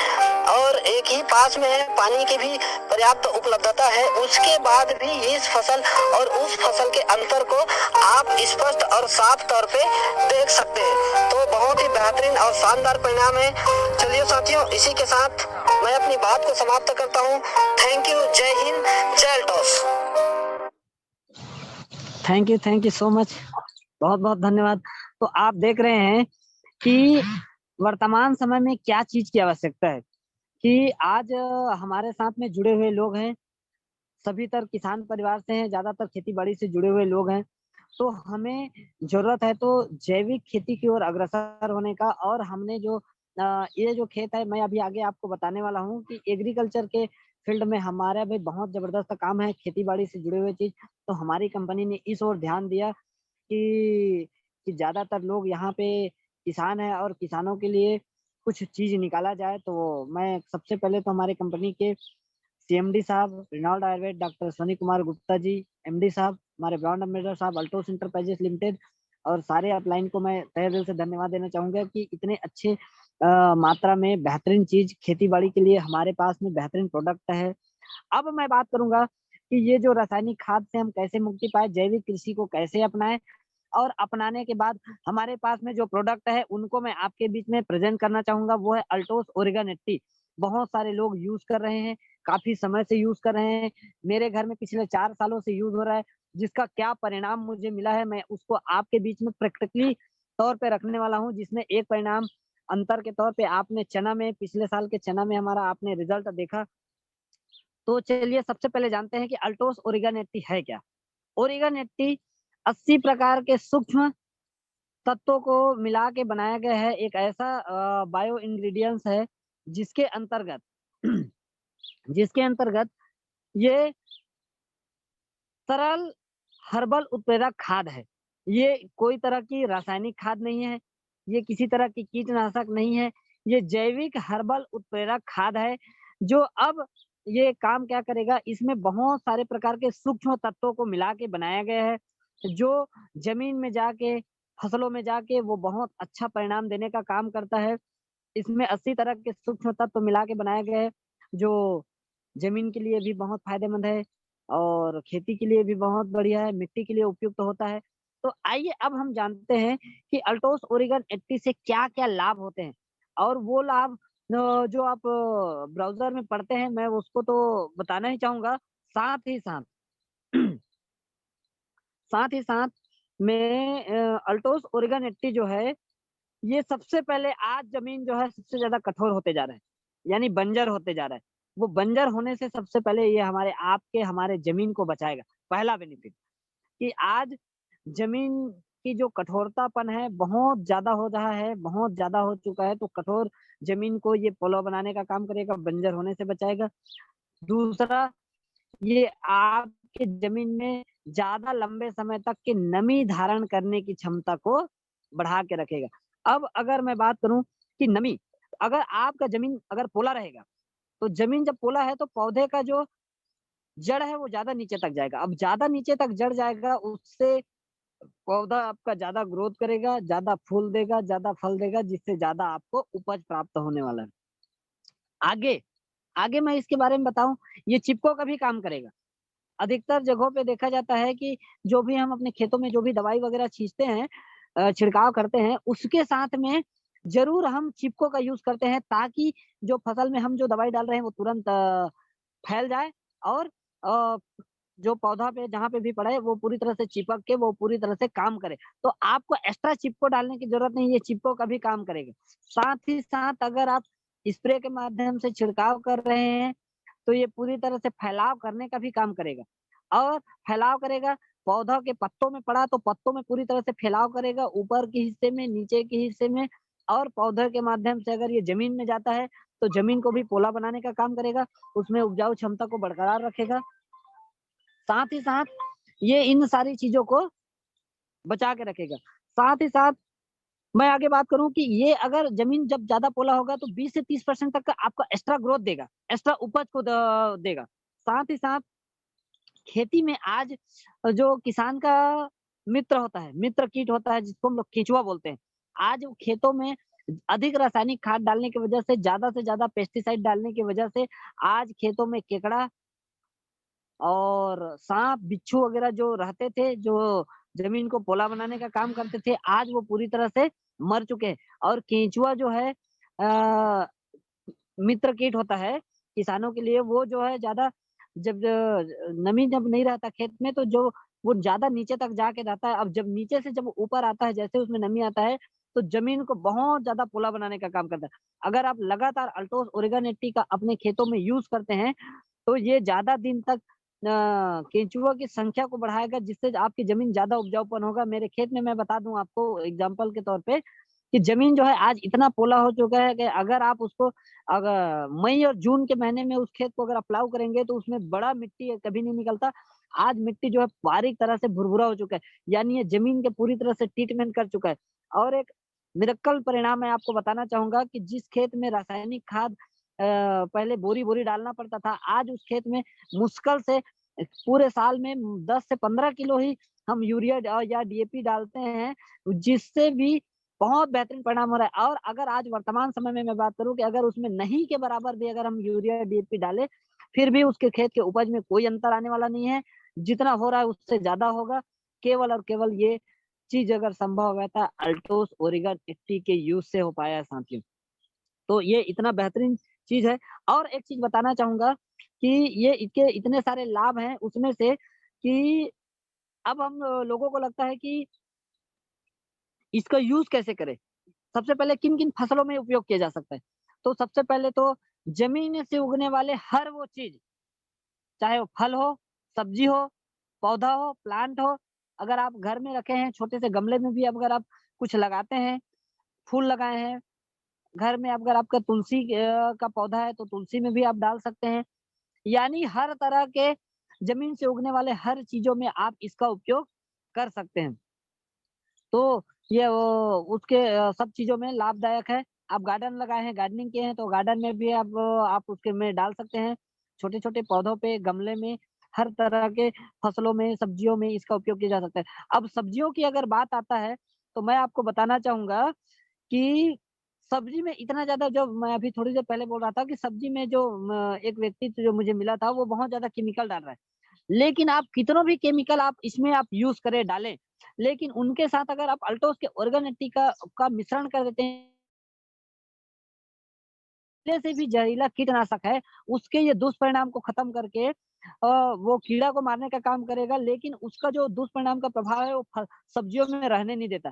और एक ही पास में है। पानी की भी पर्याप्त उपलब्धता है। उसके बाद भी इस फसल और उस फसल के अंतर को आप स्पष्ट और साफ तौर पे देख सकते हैं। तो बहुत ही बेहतरीन और शानदार परिणाम है। चलिए साथियों, इसी के साथ मैं अपनी बात को समाप्त करता हूँ। Thank you. जय हिंद, जय Altos. Thank you so much, बहुत बहुत धन्यवाद। तो आप देख रहे हैं कि वर्तमान समय में क्या चीज की आवश्यकता है कि आज हमारे साथ में जुड़े हुए लोग हैं, सभी तरह किसान परिवार से हैं, ज्यादातर खेती बाड़ी से जुड़े हुए लोग हैं। तो हमें जरूरत है तो जैविक खेती की ओर अग्रसर होने का। और हमने जो ये जो खेत है, मैं अभी आगे आपको बताने वाला हूँ कि एग्रीकल्चर के फील्ड में हमारा भी बहुत जबरदस्त काम है, खेती बाड़ी से जुड़े हुए चीज। तो हमारी कंपनी ने इस ओर ध्यान दिया कि ज्यादातर लोग यहाँ पे किसान है और किसानों के लिए कुछ चीज निकाला जाए। तो मैं सबसे पहले तो हमारी कंपनी के सीएमडी साहब, Reynold Ayurveda, doctor Shani Kumar Gupta ji, MD साहब, हमारे ब्रांड एम्बेसडर साहब, अल्टोस इंटरप्राइजेस लिमिटेड और सारे अपलाइन को मैं तहे दिल से धन्यवाद देना चाहूंगा कि इतने अच्छे मात्रा में बेहतरीन चीज खेती बाड़ी के लिए हमारे पास में बेहतरीन प्रोडक्ट है। अब मैं बात करूंगा कि ये जो रासायनिक खाद से हम कैसे मुक्ति पाए, जैविक कृषि को कैसे अपनाएं और अपनाने के बाद हमारे पास में जो प्रोडक्ट है उनको मैं आपके बीच में प्रेजेंट करना चाहूंगा। वो है अल्टोस ओरिगन 80। बहुत सारे लोग यूज कर रहे हैं, काफी समय से यूज कर रहे हैं। मेरे घर में पिछले 4 सालों से यूज हो रहा है। जिसका क्या परिणाम मुझे मिला है मैं उसको आपके बीच में प्रैक्टिकली तौर पे रखने वाला हूँ। जिसमें एक परिणाम अंतर के तौर पे आपने चना में, पिछले साल के चना में हमारा आपने रिजल्ट देखा। तो चलिए सबसे पहले जानते हैं कि अल्टोस ओरिगन 80 है क्या। ओरिगन 80 80 प्रकार के सूक्ष्म तत्वों को मिला के बनाया गया है। एक ऐसा बायो इंग्रेडिएंट्स है जिसके अंतर्गत ये सरल हर्बल उत्प्रेरक खाद है। ये कोई तरह की रासायनिक खाद नहीं है, ये किसी तरह की कीटनाशक नहीं है, ये जैविक हर्बल उत्प्रेरक खाद है। जो अब ये काम क्या करेगा, इसमें बहुत सारे प्रकार के सूक्ष्म तत्वों को मिला के बनाया गया है जो जमीन में जाके, फसलों में जाके वो बहुत अच्छा परिणाम देने का काम करता है। इसमें 80 तरह के सूक्ष्म तत्व मिला के बनाया गया है जो जमीन के लिए भी बहुत फायदेमंद है और खेती के लिए भी बहुत बढ़िया है, मिट्टी के लिए उपयुक्त होता है। तो आइए अब हम जानते हैं कि अल्टोस ओरिगन 80 से क्या-क्या लाभ होते हैं और वो लाभ जो आप ब्राउज़र में पढ़ते हैं मैं उसको तो बताना ही चाहूँगा। साथ ही साथ साथ ही साथ मैं अल्टोस ओरिगन 80 जो है, ये सबसे पहले आज ज़मीन जो है सबसे ज़्यादा कठोर होते जा रहा है, यानी बंजर होते जा रहा है। वो बंजर होने से सबसे पहले ये हमारे ज़मीन को बचाएगा। पहला बेनिफिट कि आज ज़मीन की जो कठोरतापन है बहुत ज़्यादा हो रहा है, बहुत ज़्यादा हो चुका है। तो कठोर ज़मीन को ये पलों बनाने का काम करेगा, बंजर होने से बचाएगा। दूसरा, ये आपके ज़मीन में ज़्यादा लंबे समय तक की नमी धारण करने की क्षमता को बढ़ा के रखेगा। अब अगर मैं बात करूँ कि नमी, अगर आपका ज़मीन अगर पोला रहेगा, तो जमीन जब पोला है तो पौधे का जो जड़ है वो ज्यादा नीचे तक जाएगा। अब ज्यादा नीचे तक जड़ जाएगा, उससे पौधा आपका ज्यादा ग्रोथ करेगा, ज्यादा फूल देगा, ज्यादा फल देगा, जिससे ज्यादा आपको उपज प्राप्त होने वाला है। आगे आगे मैं इसके बारे में बताऊं, ये चिपको का भी काम करेगा। अधिकतर जगहों पे देखा जाता है कि जो भी हम अपने खेतों में जो भी दवाई वगैरह छींचते हैं, छिड़काव करते हैं, उसके साथ में ज़रूर हम चिपको का यूज़ करते हैं, ताकि जो फसल में हम जो दवाई डाल रहे हैं वो तुरंत फैल जाए और अ, जो पौधा पे जहाँ पे भी पड़ा है वो पूरी तरह से चिपक के वो पूरी तरह से काम करे। तो आपको एक्स्ट्रा चिपको डालने की ज़रूरत नहीं है, ये चिपको का भी काम करेगा। साथ ही साथ अगर आप स्प्रे के माध्यम से छिड़काव कर रहे हैं, तो ये पूरी तरह से फैलाव करने का भी काम करेगा और फैलाव करेगा, पौधा के पत्तों में पड़ा तो पत्तों में पूरी तरह से फैलाव करेगा, ऊपर के हिस्से में, नीचे के हिस्से में और पौधे के माध्यम से अगर ये ज़मीन में जाता है, तो ज़मीन को भी पोला बनाने का काम करेगा, उसमें उपजाऊ क्षमता को बरकरार रखेगा। साथ ही साथ ये इन सारी चीज़ों को बचा के रखेगा। साथ ही साथ मैं आगे बात करूँ कि ये अगर ज़मीन जब ज़्यादा पोला होगा तो 20 से 30% तक का आपका एक्स्ट्रा ग्रोथ देगा, एक्स्ट्रा उपज को देगा। साथ ही साथ खेती में आज जो किसान का मित्र होता है, मित्र कीट होता है जिसको हम लोग केंचुआ बोलते हैं। आज वो खेतों में अधिक रासायनिक खाद डालने की वजह से ज़्यादा पेस्टिसाइड डालने की वजह से आज खेतों में केकड़ा और साँप, बिच्छू वगैरह जो रहते थे, जो ज़मीन को पोला बनाने का काम करते थे, आज वो पूरी तरह से मर चुके हैं और केंचुआ जो है मित्र कीट होता है किसानों के लिए, वो जो है ज़्यादा जब नमी जब नहीं रहता खेत में तो जो वो ज़्यादा नीचे तक जाके रहता है। अब जब नीचे से जब ऊपर आता है, जैसे उसमें नमी आता है, तो ज़मीन को बहुत ज़्यादा पोला बनाने का काम करता है। अगर आप लगातार अल्टोस ओरिगन 80 का अपने खेतों में यूज़ करते हैं, तो ये ज़्यादा दिन तक केंचुआ की संख्या को बढ़ाएगा, जिससे आपकी ज़मीन ज़्यादा उपजाऊपन होगा। मेरे खेत में मैं बता दूँ आपको एग्ज़ाम्पल के तौर पे कि ज़मीन जो है आज इतना पोला हो चुका है कि अगर आप उसको अगर मई और जून के महीने में उस खेत को अगर आप प्लाऊ करेंगे तो उसमें बड़ा मिट्टी कभी नहीं निकलता। आज मिट्टी जो है बारीक तरह से भुरभुरा हो चुका है, यानी ये ज़मीन के पूरी तरह से ट्रीटमेंट कर चुका है। और एक मिरेकल परिणाम मैं आपको बताना चाहूँगा कि जिस खेत में रासायनिक खाद पहले बोरी-बोरी डालना पड़ता था, आज उस खेत में मुश्किल से पूरे साल में 10 से 15 किलो ही हम यूरिया या डीएपी डालते हैं, जिससे भी बहुत बेहतरीन परिणाम हो रहा है। और अगर आज वर्तमान समय में मैं बात करूँ कि अगर उसमें नहीं के बराबर भी अगर हम यूरिया डीएपी डालें, फिर भी उसके खेत के उपज में कोई अंतर आने वाला नहीं है। जितना हो रहा है उससे ज़्यादा होगा। केवल और केवल ये चीज़ अगर संभव हो गया था अल्टोस ओरिगन 80 के यूज़ से हो पाया है साथियों। तो ये इतना बेहतरीन चीज़ है। और एक चीज़ बताना चाहूँगा कि ये इसके इतने सारे लाभ हैं उसमें से कि अब हम लोगों को लगता है कि इसका यूज़ कैसे करें? सबसे पहले किन-किन फसलों में उपयोग किया जा सकता है? तो सबसे पहले तो ज़मीन से उगने वाले हर वो चीज़, चाहे वो फल हो, सब्ज़ी हो, पौधा हो, प्लांट हो, अगर आप घर में रखे हैं, छोटे से गमले में भी अगर आप कुछ लगाते हैं, फूल लगाए हैं, घर में अगर आपका तुलसी का पौधा है, तो तुलसी में भी आप डाल सकते हैं। यानी हर तरह के ज़मीन से उगने वाले हर चीज़ों में आप इसका उपयोग कर सकते हैं। तो ये वो उसके सब चीज़ों में लाभदायक है। आप गार्डन लगाए हैं, गार्डनिंग किए हैं तो गार्डन में भी आप उसके में डाल सकते हैं। छोटे-छोटे पौधों पे, गमले में, हर तरह के फसलों में, सब्जियों में इसका उपयोग किया जा सकता है। अब सब्जियों की अगर बात आता है, तो मैं आपको बताना चाहूँगा कि सब्जी में इतना ज़्यादा जो मैं अभी थोड़ी देर पहले बोल रहा था कि सब्जी में जो एक व्यक्तित्व जो मुझे मिला था, वो बहुत ज़्यादा केमिकल डाल रहा है। लेकिन आप कितनों भी केमिकल आप इसमें आप यूज़ करें, डालें, लेकिन उनके साथ अगर आप अल्टोस के ऑर्गेनिक का मिश्रण कर देते हैं, पहले से भी जहरीला कीटनाशक है, उसके ये दुष्परिणाम को खत्म करके वो कीड़ा को मारने का काम करेगा, लेकिन उसका जो दुष्परिणाम का प्रभाव है, वो सब्जियों में रहने नहीं देता।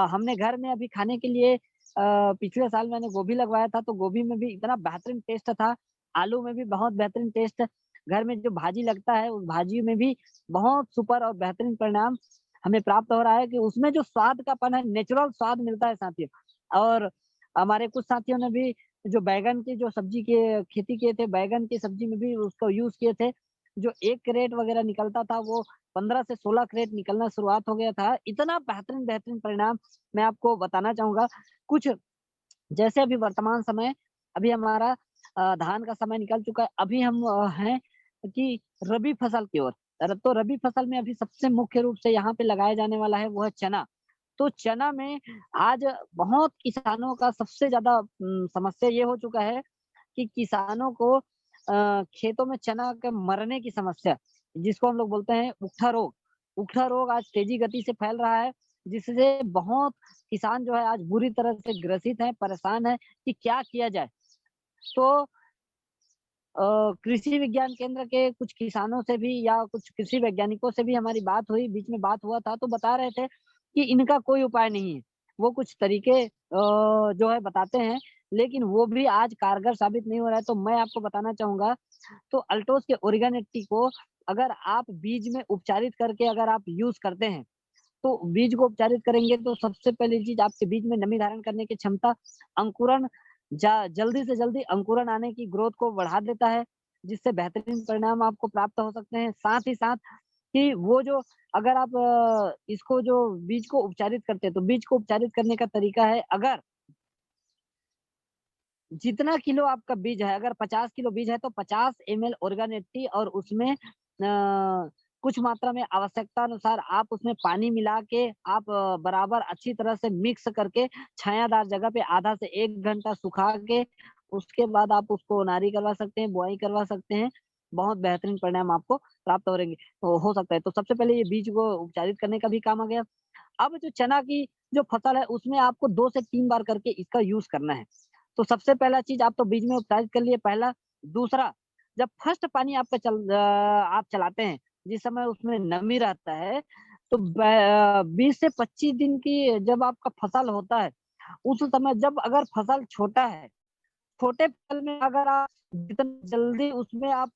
हमने घर में अभी खाने के लिए पिछले साल मैंने गोभी लगवाया था, तो गोभी में भी इतना बेहतरीन टेस्ट था, आलू में भी बहुत बेहतरीन टेस्ट, घर में जो भाजी लगता है, उस भाजी में भी बहुत सुपर और बेहतरीन परिणाम हमें प्राप्त हो रहा है कि उसमें जो स्वाद कापन है, नेचुरल स्वाद मिलता है साथियों। और हमारे कुछ साथियों ने भी जो बैंगन की जो सब्जी की खेती किए थे, बैंगन की सब्जी में भी उसको यूज़ किए थे। जो 1 क्रेट वगैरह निकलता था, वो 15 से 16 क्रेट निकलना शुरुआत हो गया था। इतना बेहतरीन परिणाम मैं आपको बताना चाहूँगा। कुछ जैसे अभी वर्तमान समय अभी हमारा धान का समय निकल चुका है। अभी हम हैं कि रबी फसल की ओर। तो रबी फसल में अभी सबसे मुख्य रूप से यहाँ पे लगाया जाने वाला है वो है चना। तो चना में आज बहुत किसानों का सबसे ज़्यादा समस्या ये हो चुका है कि किसानों को खेतों में चना के मरने की समस्या, जिसको हम लोग बोलते हैं उकठा रोग। उकठा रोग आज तेजी गति से फैल रहा है, जिससे बहुत किसान जो है आज बुरी तरह से ग्रसित हैं, परेशान हैं कि क्या किया जाए। तो कृषि विज्ञान केंद्र के कुछ किसानों से भी या कुछ कृषि वैज्ञानिकों से भी हमारी बात हुई, बीच में बात हुआ था, तो बता रहे थे कि इनका कोई उपाय नहीं है। वो कुछ तरीके जो है बताते हैं, लेकिन वो भी आज कारगर साबित नहीं हो रहा है। तो मैं आपको बताना चाहूँगा, तो अल्टोस के ओरिगन 80 को अगर आप बीज में उपचारित करके अगर आप यूज़ करते हैं, तो बीज को उपचारित करेंगे तो सबसे पहली चीज़ आपके बीज में नमी धारण करने की क्षमता, अंकुरण जल्दी से जल्दी अंकुरण आने की ग्रोथ को बढ़ा देता है, जिससे बेहतरीन परिणाम आपको प्राप्त हो सकते हैं। साथ ही साथ कि वो जो अगर आप इसको जो बीज को उपचारित करते हैं, तो बीज को उपचारित करने का तरीका है, अगर जितना किलो आपका बीज है, अगर 50 किलो बीज है तो 50 एमएल ओर्गान 80 और उसमें कुछ मात्रा में आवश्यकता अनुसार आप उसमें पानी मिला के आप बराबर अच्छी तरह से मिक्स करके छायादार जगह पे आधा से 1 घंटा सुखा के उसके बाद आप उसको ओनारी करवा सकते हैं, बुआई करवा सकते हैं। बहुत बेहतरीन परिणाम आपको प्राप्त हो सकता है। तो सबसे पहले ये बीज को उपचारित करने का भी काम आ गया। अब जो चना की जो फसल है उसमें आपको 2 से 3 बार करके इसका यूज़ करना है। तो सबसे पहला चीज़ आप तो बीज में उपचारित कर लिए पहला। दूसरा, जब फर्स्ट पानी आपका आप चलाते हैं, जिस समय उसमें नमी रहता है, तो 20 से 25 दिन की जब आपका फसल होता है, उस समय जब अगर फसल छोटा है, छोटे फल में अगर आप जितना जल्दी उसमें आप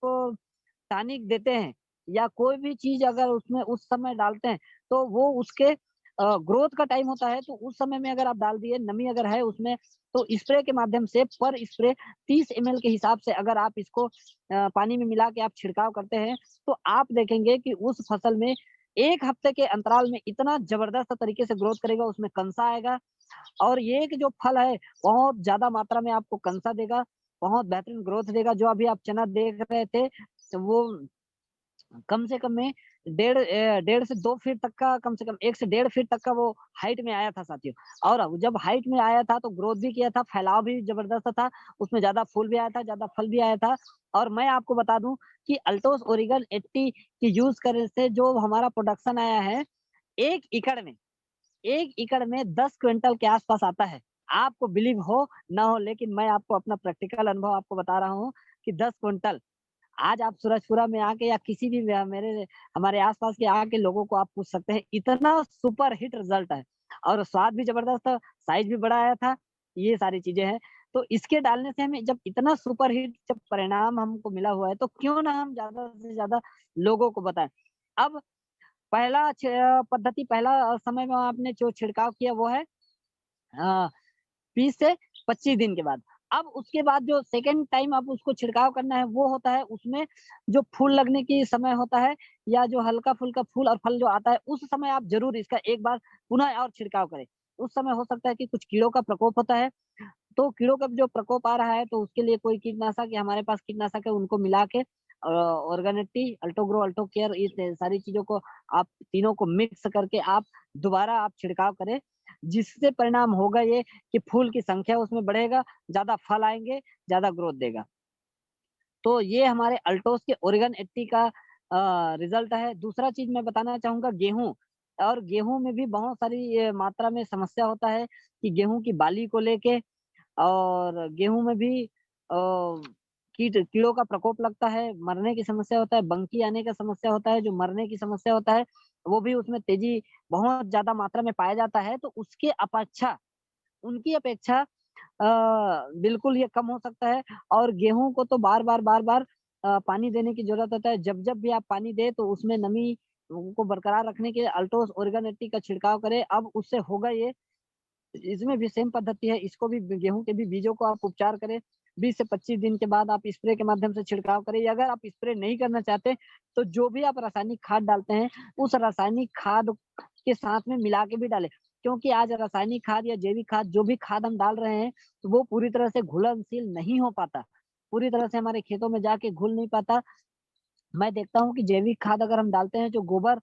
टॉनिक देते हैं या कोई भी चीज़ अगर उसमें उस समय डालते हैं, तो वो उसके ग्रोथ का टाइम होता है, तो उस समय में अगर आप डाल दिए, नमी अगर है उसमें, तो स्प्रे के माध्यम से पर स्प्रे 30 एमएल के हिसाब से अगर आप इसको पानी में मिला के आप छिड़काव करते हैं, तो आप देखेंगे कि उस फसल में 1 हफ्ते के अंतराल में इतना ज़बरदस्त तरीके से ग्रोथ करेगा, उसमें कंसा आएगा और ये कि जो फल है, बहुत ज़्यादा मात्रा में आपको कंसा देगा, बहुत बेहतरीन ग्रोथ देगा। जो अभी आप चना देख रहे थे, तो वो कम से कम में डेढ़ से 2 फीट तक का कम से कम 1 से डेढ़ फीट तक का वो हाइट में आया था साथियों। और अब जब हाइट में आया था तो ग्रोथ भी किया था, फैलाव भी ज़बरदस्त था, उसमें ज़्यादा फूल भी आया था, ज़्यादा फल भी आया था। और मैं आपको बता दूँ कि अल्टोस ओरिगन 80 की यूज़ करने से जो हमारा प्रोडक्शन आया है, 1 एकड़ में 1 एकड़ में 10 क्विंटल के आस-पास आता है। आपको बिलीव हो ना हो, लेकिन मैं आपको अपना प्रैक्टिकल अनुभव आपको बता रहा हूँ कि 10 क्विंटल आज आप सूरजपुरा में आके या किसी भी मेरे हमारे आस-पास के आके लोगों को आप पूछ सकते हैं, इतना सुपर हिट रिज़ल्ट है और स्वाद भी ज़बरदस्त था, साइज़ भी बड़ा आया था, ये सारी चीज़ें हैं। तो इसके डालने से हमें जब इतना सुपर हिट जब परिणाम हमको मिला हुआ है, तो क्यों ना हम ज़्यादा से ज़्यादा लोगों को बताएँ। अब पहला पद्धति पहला समय में आपने जो छिड़काव किया वो है 20 से 25 दिन के बाद। अब उसके बाद जो सेकंड टाइम आप उसको छिड़काव करना है वो होता है उसमें जो फूल लगने की समय होता है या जो हल्का-फुल्का फूल और फल जो आता है उस समय आप ज़रूर इसका एक बार पुनः और छिड़काव करें। उस समय हो सकता है कि कुछ कीड़ों का प्रकोप होता है, तो कीड़ों का जो प्रकोप आ रहा है तो उसके लिए कोई कीटनाशक या हमारे पास कीटनाशक है उनको मिला के ऑर्गेनिटी, अल्टोग्रो, अल्टो केयर इस सारी चीज़ों को आप तीनों को मिक्स करके आप दोबारा आप छिड़काव करें। जिससे परिणाम होगा ये कि फूल की संख्या उसमें बढ़ेगा, ज़्यादा फल आएँगे, ज़्यादा ग्रोथ देगा। तो ये हमारे अल्टोस के ओरेगन 80 का रिज़ल्ट है। दूसरा चीज़ मैं बताना चाहूँगा गेहूँ और गेहूँ में भी बहुत सारी मात्रा में समस्या होता है कि गेहूँ की बाली को लेके और गेहूँ में भी कीड़ों का प्रकोप लगता है, मरने की समस्या होता है, बंकी आने का समस्या होता है, जो मरने की समस्या होता है, वो भी उसमें तेज़ी बहुत ज़्यादा मात्रा में पाया जाता है। तो उसके अपेक्षा उनकी अपेक्षा बिल्कुल ये कम हो सकता है और गेहूँ को तो बार-बार पानी देने की ज़रूरत होता है। जब-जब भी आप पानी दें तो उसमें नमी को बरकरार रखने के लिए अल्टोस ओरेगन 80 का छिड़काव करें। अब उससे होगा ये इसमें भी सेम पद्धति है, इसको भी गेहूँ के भी बीजों को आप उपचार करें, 20 से 25 दिन के बाद आप स्प्रे के माध्यम से छिड़काव करें या अगर आप स्प्रे नहीं करना चाहते, तो जो भी आप रासायनिक खाद डालते हैं, उस रासायनिक खाद के साथ में मिला के भी डालें। क्योंकि आज रासायनिक खाद या जैविक खाद जो भी खाद हम डाल रहे हैं, तो वो पूरी तरह से घुलनशील नहीं हो पाता। पूरी तरह से हमारे खेतों में जाके घुल नहीं पाता। मैं देखता हूँ कि जैविक खाद अगर हम डालते हैं, जो गोबर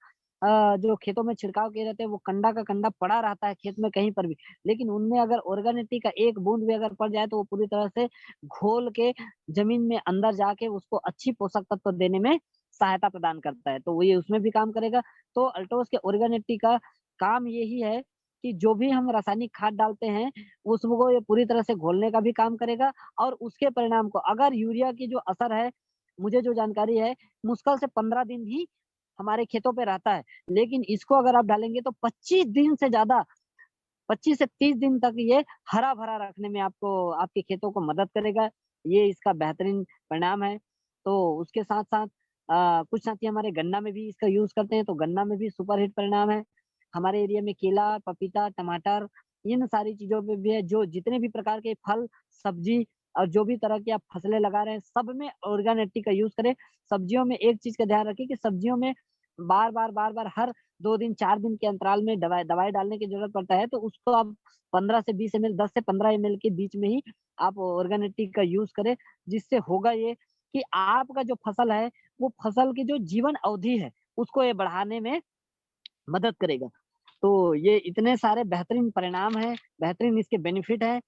जो खेतों में छिड़काव किए रहते हैं, वो कंडा का कंडा पड़ा रहता है खेत में कहीं पर भी। लेकिन उनमें अगर ऑर्गेनिटी का एक बूंद भी अगर पड़ जाए, तो वो पूरी तरह से घोल के ज़मीन में अंदर जाके उसको अच्छी पोषक तत्व देने में सहायता प्रदान करता है। तो वो ये उसमें भी काम करेगा। तो अल्टोस के ऑर्गेनिटी का काम यही है कि जो भी हम रासायनिक खाद डालते हैं, उसको ये पूरी तरह से घोलने का भी काम करेगा, और उसके परिणाम को, अगर यूरिया की जो असर है, मुझे जो जानकारी है, मुश्किल से 15 दिन ही हमारे खेतों पे रहता है। लेकिन इसको अगर आप डालेंगे तो 25 दिन से ज़्यादा, 25 से 30 दिन तक ये हरा-भरा रखने में आपको, आपके खेतों को मदद करेगा। ये इसका बेहतरीन परिणाम है। तो उसके साथ-साथ कुछ साथी हमारे गन्ना में भी इसका यूज़ करते हैं, तो गन्ना में भी सुपर हिट परिणाम है। हमारे एरिया में केला, पपीता, टमाटर, इन सारी चीज़ों पे भी है, जो जितने भी प्रकार के फल, सब्ज़ी और जो भी तरह की आप फसलें लगा रहे हैं, सब में ऑर्गेनिक का यूज़ करें। सब्जियों में एक चीज़ का ध्यान रखें कि सब्जियों में बार-बार हर 2 दिन, 4 दिन के अंतराल में दवाई दवाई डालने की ज़रूरत पड़ता है, तो उसको आप 15 से 20 एमएल, 10 से 15 एमएल के बीच में ही आप ऑर्गेनिक का यूज़ करें। जिससे होगा ये कि आपका जो फसल है, वो फसल की जो जीवन अवधि है, उसको ये बढ़ाने में मदद करेगा। तो ये इतने सारे बेहतरीन परिणाम हैं, बेहतरीन इसके बेनिफिट हैं।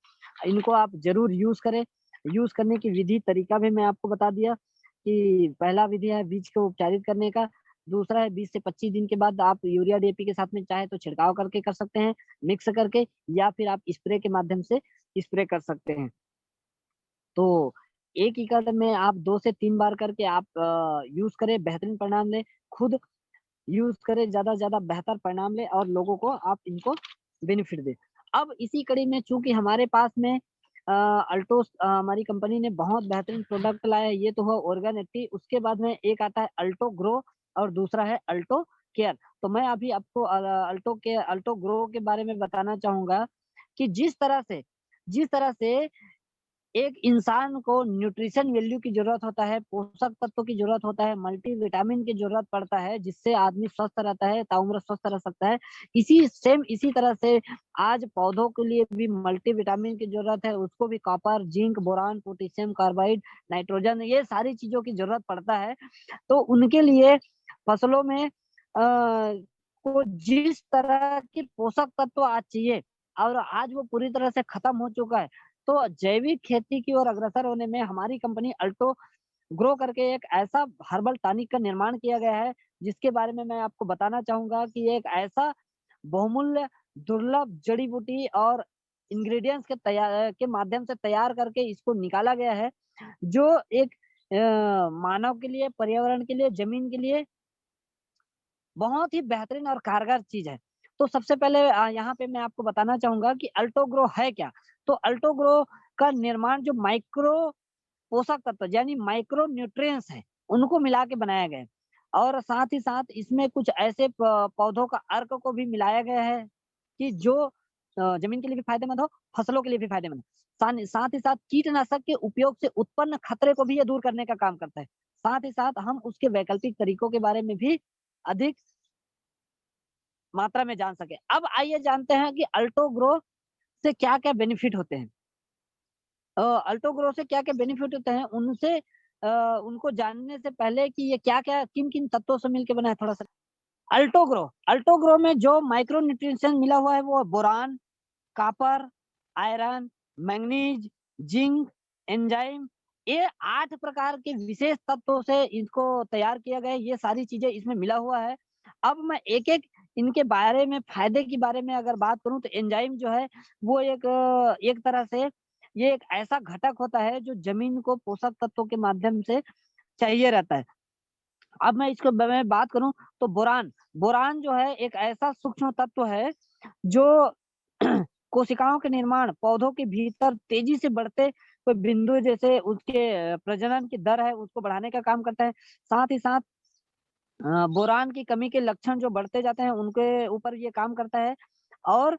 इनको आप ज़रूर यूज़ करें। यूज़ करने की विधि, तरीका भी मैं आपको बता दिया कि पहला विधि है बीज को उपचारित करने का, दूसरा है 20 से 25 दिन के बाद आप यूरिया डीएपी के साथ में चाहे तो छिड़काव करके कर सकते हैं, मिक्स करके, या फिर आप स्प्रे के माध्यम से स्प्रे कर सकते हैं। तो 1 एकड़ में आप 2 से 3 बार करके आप यूज़ करें, बेहतरीन परिणाम लें। खुद यूज़ करें, ज़्यादा से ज़्यादा बेहतर परिणाम लें और लोगों को आप इनको बेनिफिट दें। अब इसी कड़ी में चूँकि हमारे पास में अल्टोस, हमारी कंपनी ने बहुत बेहतरीन प्रोडक्ट लाया है, ये तो हुआ ऑर्गेनिटी, उसके बाद में एक आता है अल्टो ग्रो और दूसरा है अल्टो केयर। तो मैं अभी आपको अल्टो ग्रो के बारे में बताना चाहूँगा कि जिस तरह से एक इंसान को न्यूट्रिशन वैल्यू की ज़रूरत होता है, पोषक तत्वों की ज़रूरत होता है, मल्टीविटामिन की ज़रूरत पड़ता है, जिससे आदमी स्वस्थ रहता है, ताउम्र स्वस्थ रह सकता है। इसी तरह से आज पौधों के लिए भी मल्टीविटामिन की ज़रूरत है, उसको भी copper, zinc, boron, potassium, carbide, nitrogen, ये सारी चीज़ों की ज़रूरत पड़ता है। तो उनके लिए फसलों में को जिस तरह के पोषक तत्व आज चाहिए, और आज वो पूरी तरह से खत्म हो चुका है। तो जैविक खेती की ओर अग्रसर होने में हमारी कंपनी अल्टो ग्रो करके एक ऐसा हर्बल टॉनिक का निर्माण किया गया है, जिसके बारे में मैं आपको बताना चाहूँगा कि ये एक ऐसा बहुमूल्य, दुर्लभ जड़ी-बूटी और इंग्रीडिएंट्स के माध्यम से तैयार करके इसको निकाला गया है, जो एक मानव के लिए, पर्यावरण के लिए, ज़मीन के लिए बहुत ही बेहतरीन और कारगर चीज़ है। तो सबसे पहले यहाँ पे मैं आपको बताना चाहूँगा कि अल्टो ग्रो है क्या? तो अल्टो ग्रो का निर्माण जो माइक्रो पोषक तत्व यानी माइक्रो न्यूट्रिएंट्स हैं, उनको मिला के बनाया गया है। और साथ ही साथ इसमें कुछ ऐसे पौधों का अर्क को भी मिलाया गया है कि जो ज़मीन के लिए भी फ़ायदेमंद हो, फसलों के लिए भी फ़ायदेमंद हो। साथ ही साथ कीटनाशक के उपयोग से उत्पन्न खतरे को भी ये दूर करने का काम करता है। साथ ही साथ हम उसके वैकल्पिक तरीकों के बारे में भी अधिक मात्रा में जान सकें। अब आइए जानते हैं कि अल्टो ग्रो से क्या-क्या बेनिफिट होते हैं। अल्टो ग्रो से क्या-क्या बेनिफिट होते हैं, उनको जानने से पहले कि ये क्या-क्या, किन-किन तत्वों से मिलके बना है, थोड़ा-सा अल्टो ग्रो में जो माइक्रो न्यूट्रिएंट्स मिला हुआ है, वो है boron, copper, iron, manganese, zinc, enzyme, ये 8 प्रकार के विशेष तत्वों से इसको तैयार किया गया है। ये सारी चीज़ें इसमें मिला हुआ है। अब मैं एक-एक इनके बारे में, फ़ायदे के बारे में अगर बात करूँ, तो एंजाइम जो है, वो एक तरह से ये एक ऐसा घटक होता है जो ज़मीन को पोषक तत्वों के माध्यम से चाहिए रहता है। अब मैं इसको मैं बात करूँ तो बोरान जो है एक ऐसा सूक्ष्म तत्व है जो कोशिकाओं के निर्माण, पौधों के भीतर तेजी से बढ़ते कोई बिंदु, जैसे उसके प्रजनन की दर है, उसको बढ़ाने का काम करता है। साथ ही साथ बोरान की कमी के लक्षण जो बढ़ते जाते हैं, उनके ऊपर ये काम करता है। और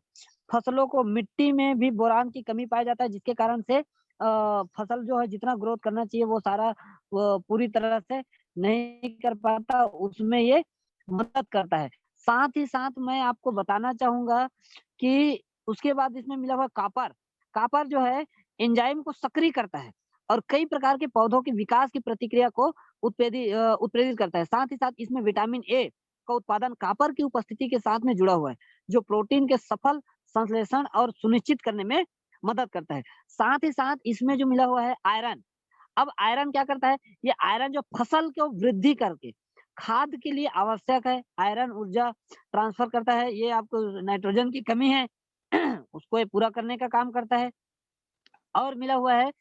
फसलों को, मिट्टी में भी बोरान की कमी पाया जाता है, जिसके कारण से फसल जो है जितना ग्रोथ करना चाहिए, वो सारा पूरी तरह से नहीं कर पाता, उसमें ये मदद करता है। साथ ही साथ मैं आपको बताना चाहूँगा कि उसके बाद इसमें मिला हुआ कॉपर जो है एंजाइम को सक्रिय करता है। और कई प्रकार के पौधों के विकास की प्रतिक्रिया को उत्प्रेरित करता है। साथ ही साथ इसमें विटामिन ए का उत्पादन कॉपर की उपस्थिति के साथ में जुड़ा हुआ है, जो प्रोटीन के सफल संश्लेषण और सुनिश्चित करने में मदद करता है। साथ ही साथ इसमें जो मिला हुआ है आयरन। अब आयरन क्या करता है? ये आयरन जो फसल को वृद्धि करके खाद के लिए आवश्यक है, आयरन ऊर्जा ट्रांसफर करता है। ये आपको नाइट्रोजन की कमी है उसको ये पूरा करने का काम करता है। और मिला हुआ है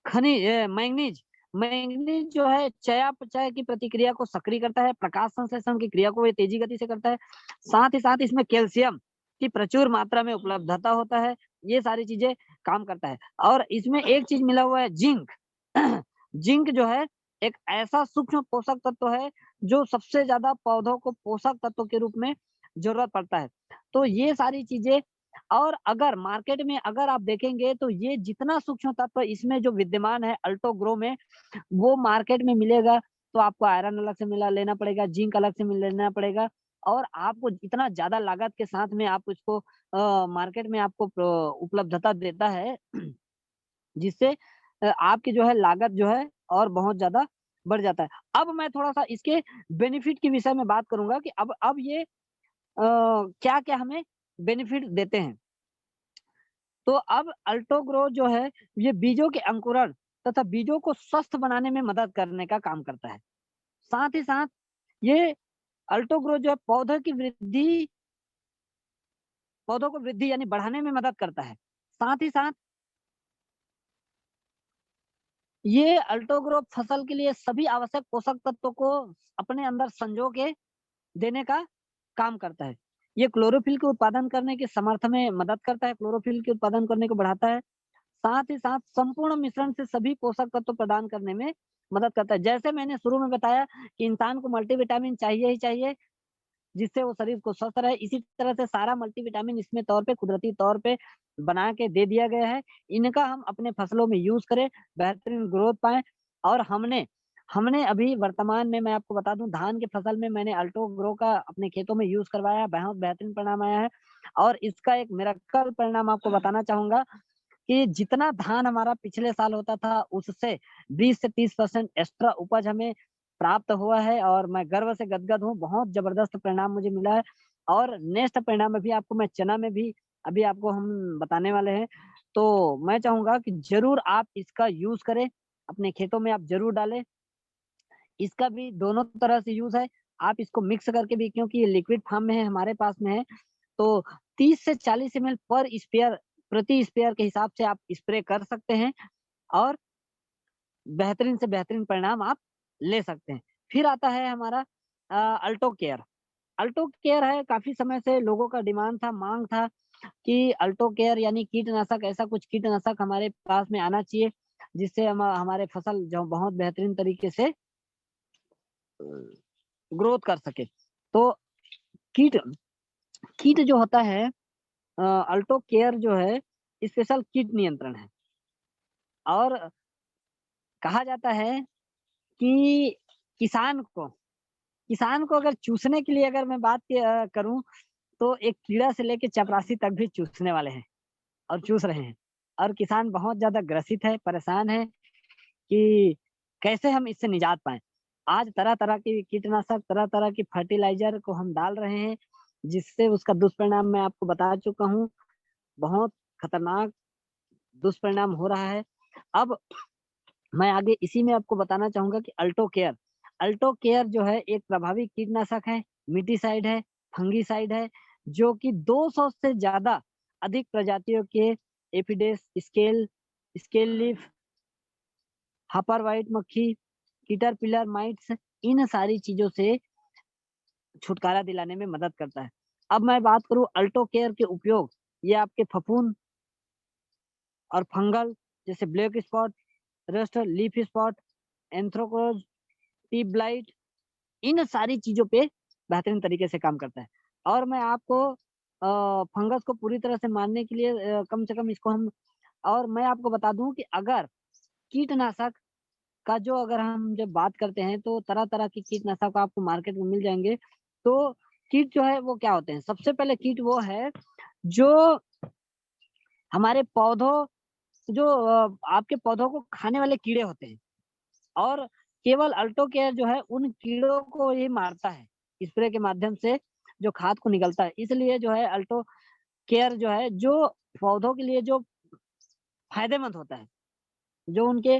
मैंगनीज। मैंगनीज जो है चयापचय की प्रतिक्रिया को सक्रिय करता है, प्रकाश संश्लेषण की क्रिया को ये तेजी गति से करता है। साथ ही साथ इसमें कैल्शियम की प्रचुर मात्रा में उपलब्धता होता है। ये सारी चीजें काम करता है। और इसमें एक चीज मिला हुआ है जिंक। जिंक जो है एक ऐसा सूक्ष्म पोषक तत्व है जो सबसे ज्यादा पौधों को पोषक तत्व के रूप में जरूरत पड़ता है। तो ये सारी चीजें, और अगर मार्केट में अगर आप देखेंगे तो ये जितना सूक्ष्म तत्व इसमें जो विद्यमान है अल्टो ग्रो में, वो मार्केट में मिलेगा तो आपको आयरन अलग से मिला लेना पड़ेगा, जिंक अलग से मिल लेना पड़ेगा, और आपको इतना ज्यादा लागत के साथ में आप इसको मार्केट में आपको उपलब्धता देता है जिससे आपकी जो है लागत जो है और बहुत ज्यादा बढ़ जाता है। अब मैं थोड़ा सा इसके बेनिफिट के विषय में बात करूंगा कि अब ये क्या क्या हमें बेनिफिट देते हैं। तो अब अल्टो ग्रो जो है ये बीजों के अंकुरण तथा बीजों को स्वस्थ बनाने में मदद करने का काम करता है। साथ ही साथ ये अल्टो ग्रो जो है पौधों को वृद्धि यानी बढ़ाने में मदद करता है। साथ ही साथ ये अल्टो ग्रो फसल के लिए सभी आवश्यक पोषक तत्वों को अपने अंदर संजो के देने का काम करता है। ये क्लोरोफिल के उत्पादन करने के समर्थ में मदद करता है, क्लोरोफिल के उत्पादन करने को बढ़ाता है। साथ ही साथ संपूर्ण मिश्रण से सभी पोषक तत्व प्रदान करने में मदद करता है। जैसे मैंने शुरू में बताया कि इंसान को मल्टीविटामिन चाहिए ही चाहिए, जिससे वो शरीर को स्वस्थ रहे। इसी तरह से सारा मल्टीविटामिन इसमें तौर पे कुदरती तौर पे बना के दे दिया गया है। इनका हम अपने फसलों में यूज़ करें, बेहतरीन ग्रोथ पाएँ। और हमने हमने अभी वर्तमान में मैं आपको बता दूँ, धान की फसल में मैंने अल्टो ग्रो का अपने खेतों में यूज़ करवाया है, बहुत बेहतरीन परिणाम आया है। और इसका एक मिरेकल परिणाम आपको बताना चाहूँगा कि जितना धान हमारा पिछले साल होता था, उससे 20 से 30% एक्स्ट्रा उपज हमें प्राप्त हुआ है, और मैं गर्व से गदगद हूँ। बहुत ज़बरदस्त परिणाम मुझे मिला है। और नेक्स्ट परिणाम अभी आपको मैं चना में भी अभी आपको हम बताने वाले हैं। तो मैं चाहूँगा कि ज़रूर आप इसका यूज़ करें, अपने खेतों में आप ज़रूर डालें। इसका भी दोनों तरह से यूज़ है। आप इसको मिक्स करके भी, क्योंकि ये लिक्विड फॉर्म में है, हमारे पास में है, तो 30 से 40 एमएल पर स्पेयर प्रति स्पेयर के हिसाब से आप स्प्रे कर सकते हैं, और बेहतरीन से बेहतरीन परिणाम आप ले सकते हैं। फिर आता है हमारा अल्टो केयर। अल्टो केयर है, काफ़ी समय से लोगों का डिमांड था, माँग था कि अल्टो केयर यानी कीटनाशक, ऐसा कुछ कीटनाशक हमारे पास में आना चाहिए, जिससे हमारे फसल जो बहुत बेहतरीन तरीके से ग्रोथ कर सके। तो कीट कीट जो होता है, अल्टो केयर जो है स्पेशल कीट नियंत्रण है। और कहा जाता है कि किसान को अगर चूसने के लिए अगर मैं बात करूँ, तो एक कीड़ा से लेके चपरासी तक भी चूसने वाले हैं और चूस रहे हैं। और किसान बहुत ज़्यादा ग्रसित है, परेशान है कि कैसे हम इससे निजात पाएँ। आज तरह-तरह की कीटनाशक, तरह-तरह की फर्टिलाइज़र को हम डाल रहे हैं, जिससे उसका दुष्परिणाम मैं आपको बता चुका हूँ। बहुत खतरनाक दुष्परिणाम हो रहा है। अब मैं आगे इसी में आपको बताना चाहूँगा कि अल्टो केयर जो है एक प्रभावी कीटनाशक है, मिटीसाइड है, फंगीसाइड है, जो कि 200 से ज़्यादा अधिक प्रजातियों के एफिडेस, स्केल लीफ, हॉपर व्हाइट मक्खी, कैटरपिलर माइट्स, इन सारी चीज़ों से छुटकारा दिलाने में मदद करता है। अब मैं बात करूँ अल्टो केयर के उपयोग, ये आपके फफूंद और फंगल जैसे black spot, rust, leaf spot, anthracnose, tip blight, इन सारी चीज़ों पे बेहतरीन तरीके से काम करता है। और मैं आपको फंगस को पूरी तरह से मारने के लिए कम से कम इसको हम, और मैं आपको बता दूँ कि अगर कीटनाशक का जो अगर हम जब बात करते हैं, तो तरह-तरह की कीटनाशक आपको मार्केट में मिल जाएँगे। तो कीट जो है वो क्या होते हैं? सबसे पहले कीट वो है जो हमारे पौधों जो आपके पौधों को खाने वाले कीड़े होते हैं, और केवल अल्टो केयर जो है उन कीड़ों को ही मारता है, स्प्रे के माध्यम से जो खाद को निकलता है। इसलिए जो है अल्टो केयर जो है, जो पौधों के लिए जो फ़ायदेमंद होता है, जो उनके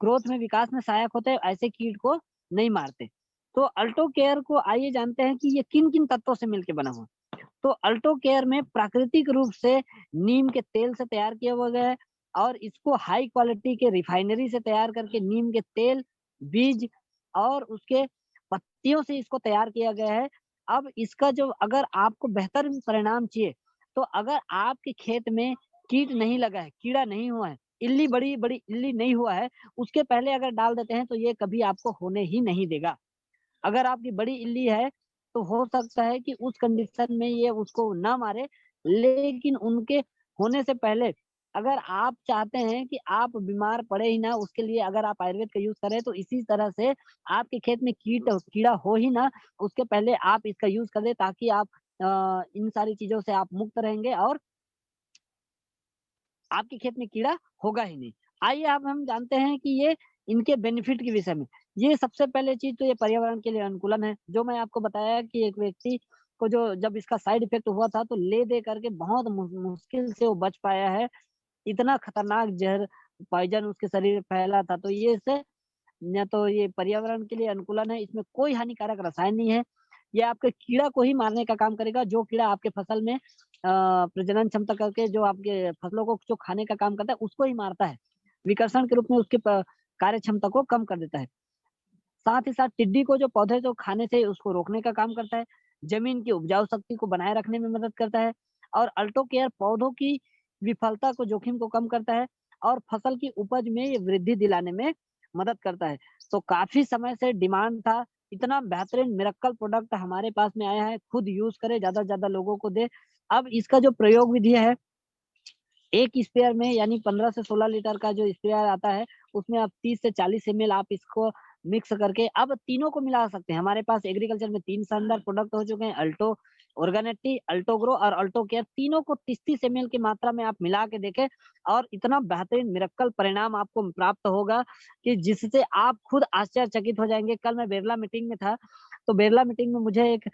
ग्रोथ में, विकास में सहायक होते हैं, ऐसे कीट को नहीं मारते। तो अल्टो केयर को आइए जानते हैं कि ये किन-किन तत्वों से मिलके बना हुआ है। तो अल्टो केयर में प्राकृतिक रूप से नीम के तेल से तैयार किया हुआ गया है, और इसको हाई क्वालिटी के रिफाइनरी से तैयार करके नीम के तेल, बीज और उसके पत्तियों से इसको तैयार किया गया है। अब इसका जो, अगर आपको बेहतर परिणाम चाहिए, तो अगर आपके खेत में कीट नहीं लगा है, कीड़ा नहीं हुआ है, इल्ली, बड़ी-बड़ी इल्ली नहीं हुआ है, उसके पहले अगर डाल देते हैं तो ये कभी आपको होने ही नहीं देगा। अगर आपकी बड़ी इल्ली है, तो हो सकता है कि उस कंडीशन में ये उसको ना मारे, लेकिन उनके होने से पहले अगर आप चाहते हैं कि आप बीमार पड़े ही ना, उसके लिए अगर आप आयुर्वेद का यूज़ करें, तो इसी तरह से आपके खेत में कीड़ा हो ही ना, उसके पहले आप इसका यूज़ कर दें, ताकि आप इन सारी चीज़ों से आप मुक्त रहेंगे और आपके खेत में कीड़ा होगा ही नहीं। आइए अब हम जानते हैं कि ये इनके बेनिफिट के विषय में। ये सबसे पहले चीज़ तो ये पर्यावरण के लिए अनुकूलन है, जो मैं आपको बताया कि एक व्यक्ति को जो जब इसका साइड इफ़ेक्ट हुआ था, तो ले दे करके बहुत मुश्किल से वो बच पाया है। इतना खतरनाक ज़हर, पॉइज़न उसके शरीर में फैला था, तो ये इससे न तो ये पर्यावरण के लिए अनुकूलन है, इसमें कोई हानिकारक रसायन नहीं है। ये आपके कीड़ा को ही मारने का काम करेगा, जो कीड़ा आपके फसल में प्रजनन क्षमता करके जो आपके फसलों को जो खाने का काम करता है, उसको ही मारता है। विकर्षण के रूप में उसकी कार्य क्षमता को कम कर देता है। साथ ही साथ टिड्डी को जो पौधे जो खाने से उसको रोकने का काम करता है, ज़मीन की उपजाऊ शक्ति को बनाए रखने में मदद करता है, और अल्टो केयर पौधों की विफलता को, जोखिम को कम करता है, और फसल की उपज में ये वृद्धि दिलाने में मदद करता है। तो काफ़ी समय से डिमांड था, इतना बेहतरीन मिरेकल प्रोडक्ट हमारे पास में आया है, खुद यूज़ करें, ज़्यादा से ज़्यादा लोगों को दें। अब इसका जो प्रयोग विधि है, एक स्पेयर में यानी 15 से 16 लीटर का जो स्पेयर आता है, उसमें आप 30 से 40 एमएल आप इसको मिक्स करके अब तीनों को मिला सकते हैं। हमारे पास एग्रीकल्चर में 3 शानदार प्रोडक्ट हो चुके हैं, अल्टो, ऑर्गेनिटी, अल्टो ग्रो और अल्टो केयर। तीनों को 30-30 एमएल की मात्रा में आप मिला के देखें, और इतना बेहतरीन मिरेकल परिणाम आपको प्राप्त होगा कि जिससे आप खुद आश्चर्यचकित हो जाएँगे। कल मैं बिरला मीटिंग में था, तो बिरला मीटिंग में मुझे एक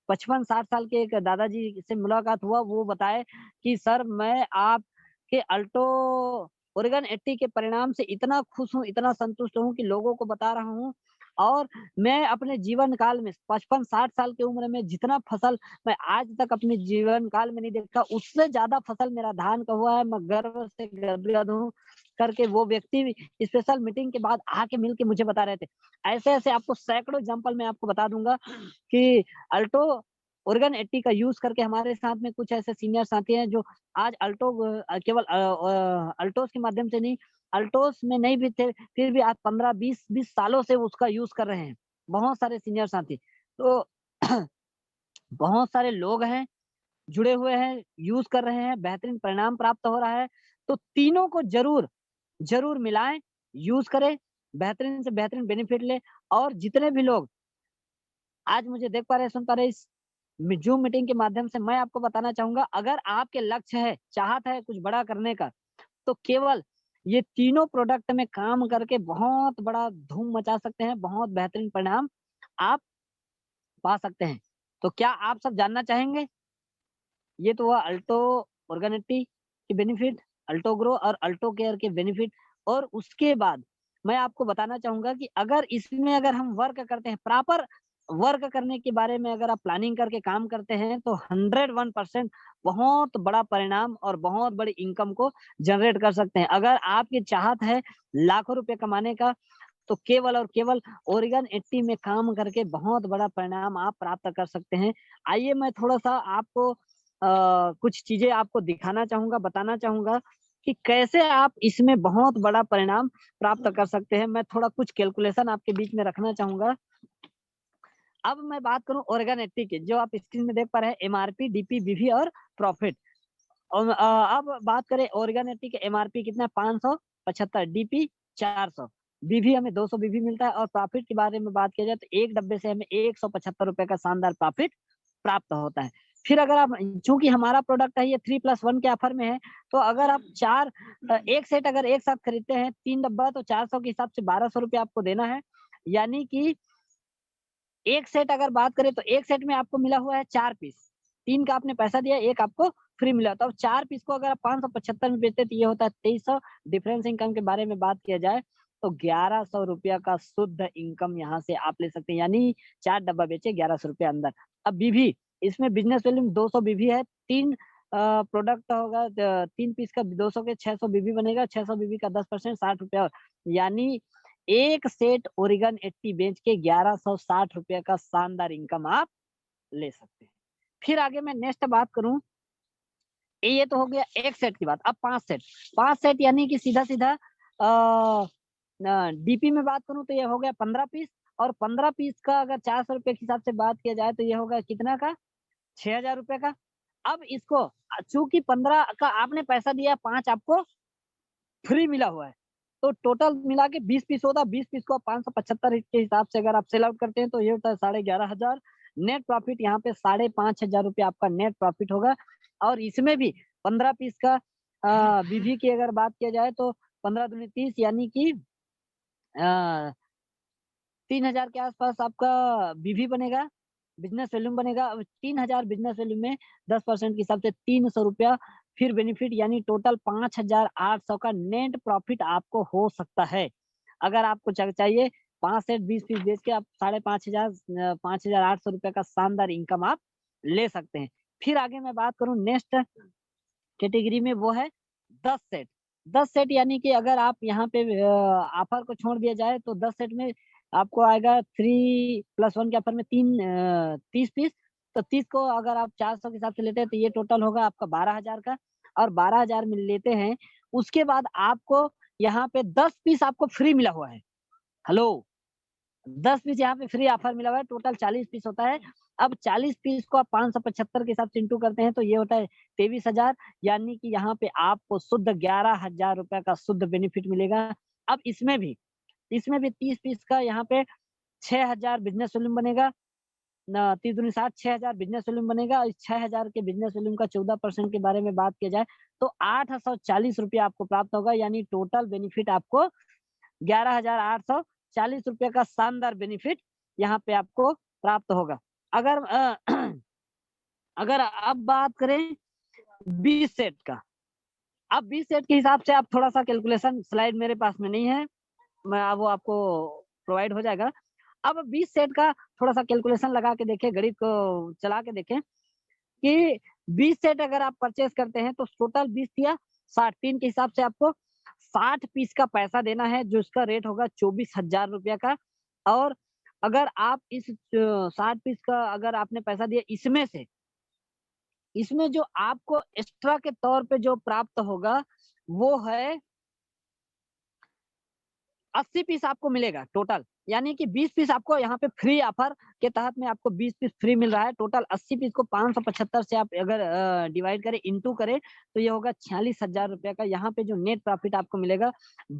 55-60 साल के एक दादाजी से मुलाकात हुआ। वो बताए कि सर, मैं आपके अल्टो ओरेगन 80 के परिणाम से इतना खुश हूँ, इतना संतुष्ट हूँ कि लोगों को बता रहा हूँ, और मैं अपने जीवन काल में 55-60 साल की उम्र में जितना फसल मैं आज तक अपने जीवन काल में नहीं देखा, उससे ज़्यादा फसल मेरा धान का हुआ है। मैं गर्व से गदगद हूँ करके वो व्यक्ति भी स्पेशल मीटिंग के बाद आके मिल के मुझे बता रहे थे। ऐसे-ऐसे आपको सैकड़ों एग्ज़ाम्पल मैं आपको बता दूँगा कि अल्टो ओरेगन 80 का यूज़ करके हमारे साथ में कुछ ऐसे सीनियर साथी हैं जो आज केवल अल्टोस के माध्यम से नहीं, अल्टोस में नहीं भी थे, फिर भी आज 15, 20 सालों से उसका यूज़ कर रहे हैं। बहुत सारे सीनियर साथी। तो बहुत सारे लोग हैं, जुड़े हुए हैं, यूज़ कर रहे हैं, बेहतरीन परिणाम प्राप्त हो रहा है। तो तीनों को ज़रूर मिलाएँ, यूज़ करें, बेहतरीन से बेहतरीन बेनिफिट लें, और जितने भी लोग आज मुझे देख पा रहे हैं, सुन पा रहे हैं, इस ज़ूम मीटिंग के माध्यम से मैं आपको बताना चाहूँगा, अगर आपके लक्ष्य है, चाहत है कुछ बड़ा करने का, तो केवल ये तीनों प्रोडक्ट में काम करके बहुत बड़ा धूम मचा सकते हैं, बहुत बेहतरीन परिणाम आप पा सकते हैं। तो क्या आप सब जानना चाहेंगे? ये तो हुआ अल्टो ऑर्गेनिटी के बेनिफिट, अल्टो ग्रो और अल्टो केयर के बेनिफिट, और उसके बाद मैं आपको बताना चाहूँगा कि अगर इसमें अगर हम वर्क करते हैं, प्रॉपर वर्क करने के बारे में अगर आप प्लानिंग करके काम करते हैं, तो 101% बहुत बड़ा परिणाम और बहुत बड़ी इनकम को जनरेट कर सकते हैं। अगर आपकी चाहत है लाखों रुपए कमाने का, तो केवल और केवल ओरेगन 80 में काम करके बहुत बड़ा परिणाम आप प्राप्त कर सकते हैं। आइए मैं थोड़ा-सा आपको कुछ चीज़ें आपको दिखाना चाहूँगा, बताना चाहूँगा कि कैसे आप इसमें बहुत बड़ा परिणाम प्राप्त कर सकते हैं। मैं थोड़ा कुछ कैलकुलेशन आपके बीच में रखना चाहूँगा। अब मैं बात करूँ ओरेगन 80 की, जो आप स्क्रीन में देख पा रहे हैं, एमआरपी, डीपी, बीवी और प्रॉफिट। अब बात करें ओरेगन 80 के एमआरपी कितना है, 575, डीपी 400, बीवी हमें 200 बीवी मिलता है, और प्रॉफिट के बारे में बात किया जाए तो एक डब्बे से हमें ₹175 का शानदार प्रॉफिट प्राप्त होता है। फिर अगर आप, चूंकि हमारा प्रोडक्ट है ये 3+1 के ऑफर में है, तो अगर आप एक सेट अगर एक साथ खरीदते हैं 3 डब्बा, तो 400 के हिसाब से 1200 रुपये आपको देना है। यानी कि एक सेट अगर बात करें तो एक सेट में आपको मिला हुआ है 4 पीस, 3 का आपने पैसा दिया, एक आपको फ्री मिला। तो अब 4 पीस को अगर आप 575 में बेचते तो ये होता है 2300। डिफरेंस इनकम के बारे में बात किया जाए तो 1100 रुपया का शुद्ध इनकम यहाँ से आप ले सकते हैं, यानी 4 डब्बा बेचे 1100 रुपया अंदर। अब बीवी, इसमें बिजनेस वैल्यू 200 बीवी है, 3 प्रोडक्ट होगा, 3 पीस का 200 के 600 बीवी बनेगा, 600 बीवी का 10% 60 रुपया, यानी एक सेट ओरिगन 80 बेच के 1160 रुपये का शानदार इनकम आप ले सकते हैं। फिर आगे मैं नेक्स्ट बात करूं, ये तो हो गया एक सेट की बात। अब 5 सेट यानी कि सीधा सीधा डीपी में बात करूं तो ये हो गया 15 पीस, और 15 पीस का अगर 400 रुपये के हिसाब से बात किया जाए तो ये होगा कितना का, 6000 रुपये का। अब इसको चूंकि 15 का आपने पैसा दिया, 5 आपको फ्री मिला हुआ है, तो टोटल मिला के 20 पीस होता है। 20 पीस को 575 के हिसाब से अगर आप सेल आउट करते हैं तो ये होता है 11,500। नेट प्रॉफिट यहाँ पे 5,500 रुपये आपका नेट प्रॉफिट होगा। और इसमें भी 15 पीस का बीवी की अगर बात किया जाए तो 15 दूनी 30, यानी कि 3000 के आसपास आपका बीवी बनेगा, बिजनेस वैल्यूम बनेगा। 3000 बिजनेस वैल्यू में 10% के हिसाब से 300 रुपया फिर बेनिफिट, यानी टोटल 5800 का नेट प्रॉफिट आपको हो सकता है। अगर आपको चाहिए 5 सेट 20 पीस बेच के आप 5,500 5800 रुपये का शानदार इनकम आप ले सकते हैं। फिर आगे मैं बात करूं नेक्स्ट कैटेगरी में, वो है 10 सेट। 10 सेट यानी कि अगर आप यहाँ पे ऑफर को छोड़ दिया जाए तो 10 सेट में आपको आएगा 3+1 के ऑफर में 30 पीस। तो 30 को अगर आप 400 के हिसाब से लेते हैं तो ये टोटल होगा आपका 12,000 का, और 12,000 में लेते हैं। उसके बाद आपको यहाँ पे 10 पीस आपको फ्री मिला हुआ है। हेलो, 10 पीस यहाँ पे फ्री ऑफर मिला हुआ है, टोटल 40 पीस होता है। अब 40 पीस को आप 575 के हिसाब से इंटू करते हैं तो ये होता है 23,000, यानी कि यहाँ पे आपको शुद्ध 11,000 रुपए का शुद्ध बेनिफिट मिलेगा। अब इसमें भी 30 पीस का यहाँ पे 6,000 बिजनेस वॉल्यूम बनेगा, 30 दूनी 60, 6,000 बिजनेस वॉल्यूम बनेगा। इस 6,000 के बिजनेस वॉल्यूम का 14% के बारे में बात किया जाए तो 840 रुपया आपको प्राप्त होगा, यानी टोटल बेनिफिट आपको 11,840 रुपये का शानदार बेनिफिट यहाँ पे आपको प्राप्त होगा। अगर अगर अब बात करें 20 सेट का, अब 20 सेट के हिसाब से आप थोड़ा सा कैलकुलेशन, स्लाइड मेरे पास में नहीं है, मैं वो आपको प्रोवाइड हो जाएगा। अब 20 सेट का थोड़ा सा कैलकुलेशन लगा के देखें, गणित को चला के देखें कि 20 सेट अगर आप परचेज करते हैं तो टोटल 20 या 60, 3 के हिसाब से आपको 60 पीस का पैसा देना है, जो इसका रेट होगा 24,000 रुपया का। और अगर आप इस 60 पीस का अगर आपने पैसा दिया, इसमें जो आपको एक्स्ट्रा के तौर पे जो प्राप्त होगा वो है 80 पीस आपको मिलेगा टोटल, यानी कि 20 पीस आपको यहाँ पे फ्री ऑफर के तहत में आपको 20 पीस फ्री मिल रहा है। टोटल 80 पीस को 575 से आप अगर डिवाइड करें, इंटू करें तो ये होगा 46,000 रुपया का। यहाँ पे जो नेट प्रॉफिट आपको मिलेगा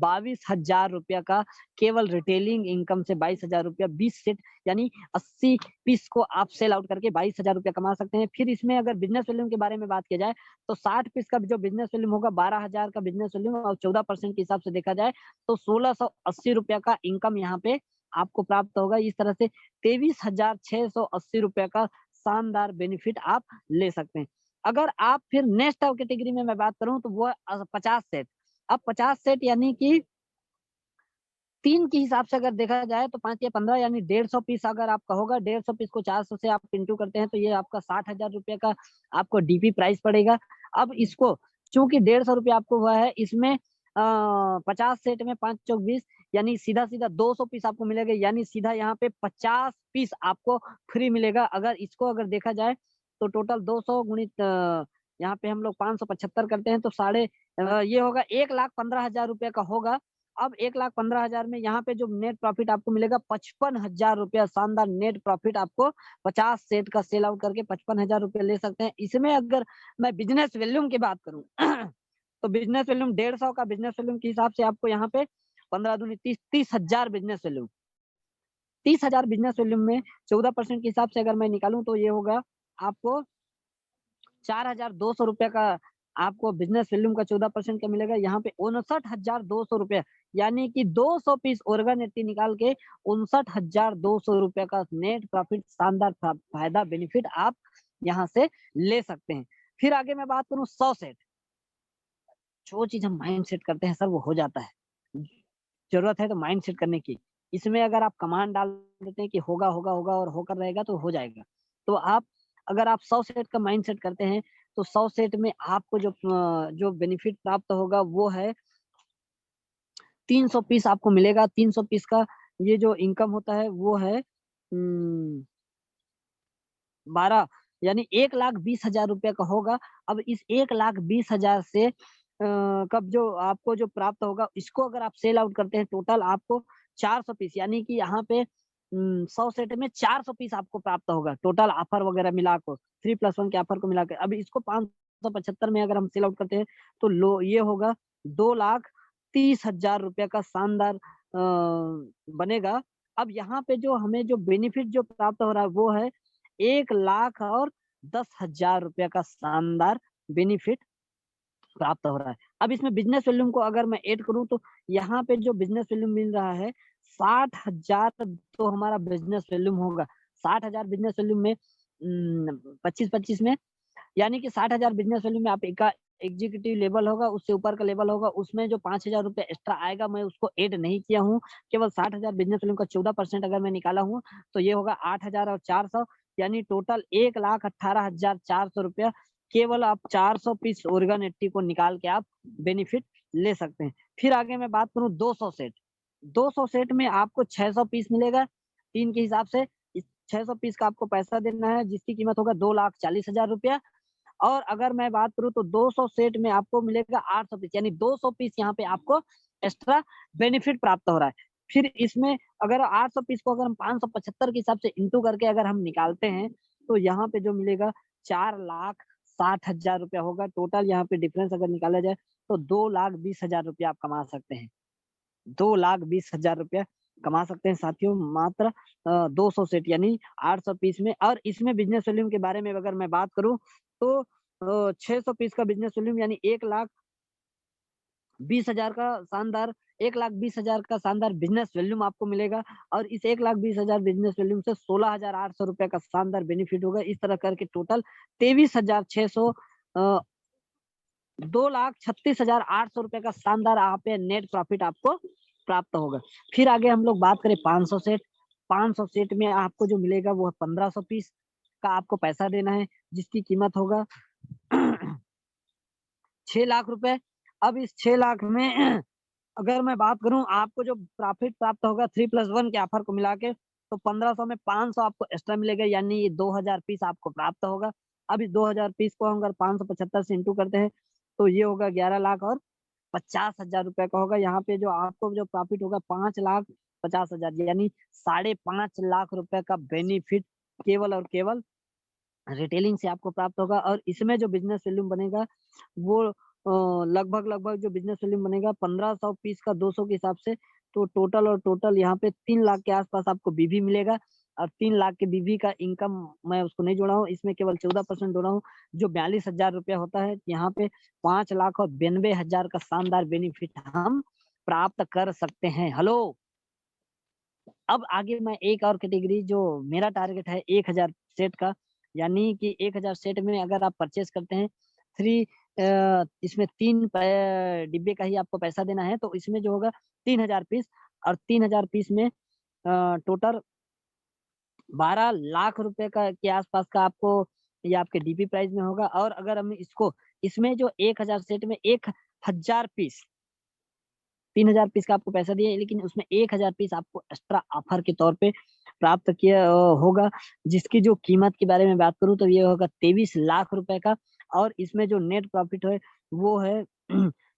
22,000 रुपया का, केवल रिटेलिंग इनकम से 22,000 रुपया। 20 सेट यानी 80 पीस को आप सेल आउट करके 22,000 रुपया कमा सकते हैं। फिर इसमें अगर बिजनेस वॉल्यूम के बारे में बात किया जाए तो 60 पीस का जो बिजनेस वॉल्यूम होगा 12,000 का बिजनेस वॉल्यूम, और 14% के हिसाब से देखा जाए तो 1680 रुपया का इनकम यहाँ पे आपको प्राप्त होगा। इस तरह से 23,680 रुपया का शानदार बेनिफिट आप ले सकते हैं। अगर आप फिर नेक्स्ट कैटेगरी में मैं बात करूं तो वो 50 सेट। अब 50 सेट यानी कि 3 के हिसाब से अगर देखा जाए तो 5 या 15 यानी 150 पीस अगर आपका होगा, 150 पीस को 400 से आप इंटू करते हैं तो ये आपका 60,000 रुपये का आपको डीपी प्राइस पड़ेगा। अब इसको चूंकि 150 रुपया आपको हुआ है, इसमें 50 सेट में 5 चौक 20, यानी सीधा 200 पीस आपको मिलेगा, यानी सीधा यहाँ पे 50 पीस आपको फ्री मिलेगा। अगर इसको अगर देखा जाए तो टोटल 200 गुणित यहाँ पे हम लोग 575 करते हैं तो ये होगा 1,15,000 रुपये का होगा। अब 1,15,000 में यहाँ पे जो नेट प्रॉफिट आपको मिलेगा 55,000 रुपया, शानदार नेट प्रॉफिट आपको 50 सेट का सेल आउट करके 55,000 रुपये ले सकते हैं। इसमें अगर मैं बिजनेस वॉल्यूम की बात करूं तो बिजनेस वॉल्यूम 150 का बिजनेस वॉल्यूम के हिसाब से आपको यहाँ पे 15 दूनी 30,000 बिजनेस वॉल्यूम, 30,000 बिजनेस वॉल्यूम में 14% के हिसाब से अगर मैं निकालूं तो ये होगा आपको 4,200 रुपए का आपको बिजनेस वैल्यूम का 14% का मिलेगा। यहाँ पे 59,200 रुपए, यानी कि 200 पीस ऑर्गन 80 निकाल के 59,200 रुपए का नेट प्रॉफिट, शानदार फायदा बेनिफिट आप यहाँ से ले सकते हैं। फिर आगे मैं बात करूं 100 सेट, जो चीज हम माइंड सेट करते हैं सर वो हो जाता है। जरूरत है तो माइंड सेट करने की। इसमें अगर आप कमांड डाल देते हैं कि होगा होगा होगा और होकर रहेगा तो हो जाएगा। तो आप अगर आप 100 सेट का माइंड सेट करते हैं तो 100 सेट में आपको जो बेनिफिट प्राप्त होगा वो है 300 पीस आपको मिलेगा। 300 पीस का ये जो इनकम होता है वो है 12, यानी 1,20,000 रुपए का होगा। अब इस 1,20,000 से कब जो आपको जो प्राप्त होगा, इसको अगर आप सेल आउट करते हैं टोटल आपको 400 पीस, यानी कि यहाँ पे 100 सेट में 400 पीस आपको प्राप्त होगा टोटल ऑफर वगैरह मिलाकर, 3+1 के ऑफर को मिलाकर। अब इसको 575 में अगर हम सेल आउट करते हैं तो लो ये होगा 2,30,000 रुपए का शानदार बनेगा। अब यहाँ पे जो हमें जो बेनिफिट जो प्राप्त हो रहा है वो है 1,10,000 रुपए का शानदार बेनिफिट प्राप्त हो रहा है। अब इसमें बिजनेस वॉल्यूम को अगर मैं ऐड करूं तो यहाँ पे जो बिजनेस वॉल्यूम मिल रहा है 60,000, तो हमारा बिजनेस वॉल्यूम होगा 60,000 बिजनेस वॉल्यूम में 25-25 में, यानी कि 60,000 बिजनेस वैल्यू में आप एक एग्जीक्यूटिव लेवल होगा, उससे ऊपर का लेवल होगा, उसमें जो 5,000 रुपए एक्स्ट्रा आएगा मैं उसको ऐड नहीं किया हूँ। केवल 60,000 बिजनेस वैल्यू का 14% अगर मैं निकाला हूँ तो ये होगा 8,000 और 400, यानी टोटल 1,18,400 रुपया। केवल आप 400 पीस ऑर्गन 80 को निकाल के आप बेनिफिट ले सकते हैं। फिर आगे मैं बात करूँ 200 सेट, 200 सेट में आपको 600 पीस मिलेगा 3 के हिसाब से। 600 पीस का आपको पैसा देना है जिसकी कीमत होगा 2,40,000 रुपया। और अगर मैं बात करूं तो 200 सेट में आपको मिलेगा 800 पीस, यानी 200 पीस यहाँ पे आपको एक्स्ट्रा बेनिफिट प्राप्त हो रहा है। फिर इसमें अगर 800 पीस को अगर हम 575 के हिसाब से इंटू करके अगर हम निकालते हैं तो यहाँ पे जो मिलेगा 4,60,000 रुपया होगा टोटल। यहाँ पे डिफरेंस अगर निकाला जाए तो 2,20,000 रुपया आप कमा सकते हैं। 2,20,000 रुपया कमा सकते हैं साथियों, मात्र 200 सेट यानी 800 पीस में। और इसमें बिजनेस वॉल्यूम के बारे में अगर मैं बात करूं तो 600 पीस का बिजनेस वॉल्यूम यानी 1,20,000 का शानदार 1,20,000 का शानदार बिजनेस वॉल्यूम आपको मिलेगा। और इस 1,20,000 बिजनेस वॉल्यूम से 16,800 रुपए का शानदार बेनिफिट होगा। इस तरह करके टोटल 23,600 2,36,800 रुपए का शानदार यहाँ पे नेट प्रॉफिट आपको प्राप्त होगा। फिर आगे हम लोग बात करें 500 सेट, 500 सेट में आपको जो मिलेगा वो 1,500 पीस का आपको पैसा देना है जिसकी कीमत होगा 6 लाख रुपए। अब इस 6 लाख में अगर मैं बात करूं आपको जो प्रॉफिट प्राप्त होगा 3+1 के ऑफर को मिला के तो 1,500 में 500 आपको एक्स्ट्रा मिलेगा, यानी ये 2,000 पीस आपको प्राप्त होगा। अब इस 2,000 पीस को हम अगर 575 से इंटू करते हैं तो ये होगा 11,50,000 रुपए का होगा। यहाँ पे जो आपको जो प्रॉफिट होगा 5,50,000, यानी 5.5 लाख रुपए का बेनिफिट केवल और केवल रिटेलिंग से आपको प्राप्त होगा। और इसमें जो बिजनेस वॉल्यूम बनेगा वो लगभग जो बिजनेस वॉल्यूम बनेगा 1,500 पीस का 200 के हिसाब से, तो टोटल यहाँ पे 3 लाख के आसपास आपको बीवी मिलेगा। और 3 लाख के बीवी का इनकम मैं उसको नहीं जोड़ा हूँ, इसमें केवल 14% जोड़ा हूँ जो 42,000 रुपया होता है। यहाँ पे 5,92,000 का शानदार बेनिफिट हम प्राप्त कर सकते हैं। हेलो, अब आगे मैं एक और कैटेगरी जो मेरा टारगेट है 1,000 सेट का, यानी कि 1,000 सेट में अगर आप परचेस करते हैं इसमें 3 डिब्बे का ही आपको पैसा देना है, तो इसमें जो होगा 3,000 पीस। और 3,000 पीस में टोटल 12 लाख रुपए का के आसपास का आपको ये आपके डीपी प्राइस में होगा। और अगर हम इसमें जो 1,000 सेट में 1,000 पीस, 3,000 पीस का आपको पैसा दिया, लेकिन उसमें 1,000 पीस आपको एक्स्ट्रा ऑफर के तौर पे प्राप्त किया होगा, जिसकी जो कीमत के बारे में बात करूं तो ये होगा 23 लाख रुपए का। और इसमें जो नेट प्रॉफिट है वो है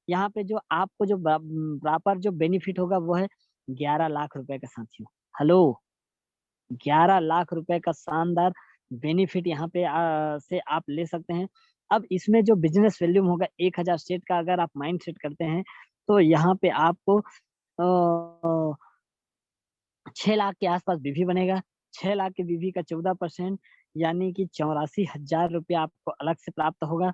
यहाँ पे जो आपको जो प्रॉपर जो बेनिफिट होगा वो है 11 लाख रुपए का साथियों। हेलो, 11 लाख रुपए का शानदार बेनिफिट यहाँ पे से आप ले सकते हैं। अब इसमें जो बिजनेस वैल्यूम होगा 1,000 सेट का अगर आप माइंड सेट करते हैं तो यहाँ पे आपको 6 लाख के आसपास बीवी बनेगा। 6 लाख के बीवी का 14%, यानी कि 84,000 रुपया आपको अलग से प्राप्त होगा।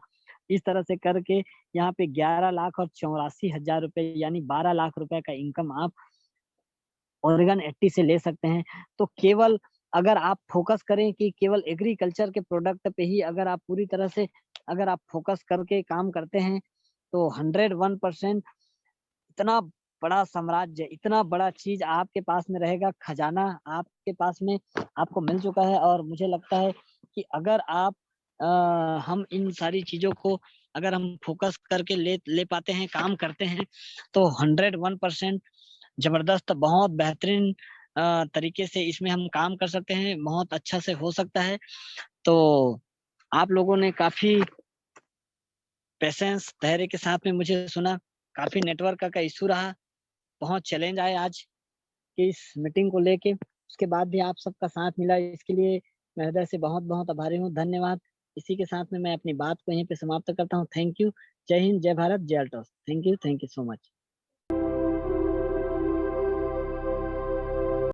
इस तरह से करके यहाँ पे 11 लाख और 84,000 रुपए यानी 12 लाख रुपए का इनकम आप ओरेगन 80 से ले सकते हैं। तो केवल अगर आप फ़ोकस करें कि केवल एग्रीकल्चर के प्रोडक्ट पे ही अगर आप पूरी तरह से अगर आप फ़ोकस करके काम करते हैं, तो 101% इतना बड़ा साम्राज्य, इतना बड़ा चीज़ आपके पास में रहेगा, खजाना आपके पास में आपको मिल चुका है और मुझे लगता है कि अगर आप हम इन सारी चीज़ों को अगर हम फ़ोकस करके ले ले पाते हैं, काम करते हैं, तो 101% ज़बरदस्त बहुत बेहतरीन तरीके से इसमें हम काम कर सकते हैं, बहुत अच्छा से हो सकता है। तो आप लोगों ने काफ़ी पेशेंस, धैर्य के साथ में मुझे सुना, काफ़ी नेटवर्क का इश्यू रहा, बहुत चैलेंज आए आज की इस मीटिंग को लेके, उसके बाद भी आप सबका साथ मिला, इसके लिए मैं हृदय से बहुत-बहुत आभारी हूँ, धन्यवाद। इसी के साथ में मैं अपनी बात को यहीं पे समाप्त करता हूँ। Thank you. जय हिंद, जय भारत, जय Altos. Thank you so much.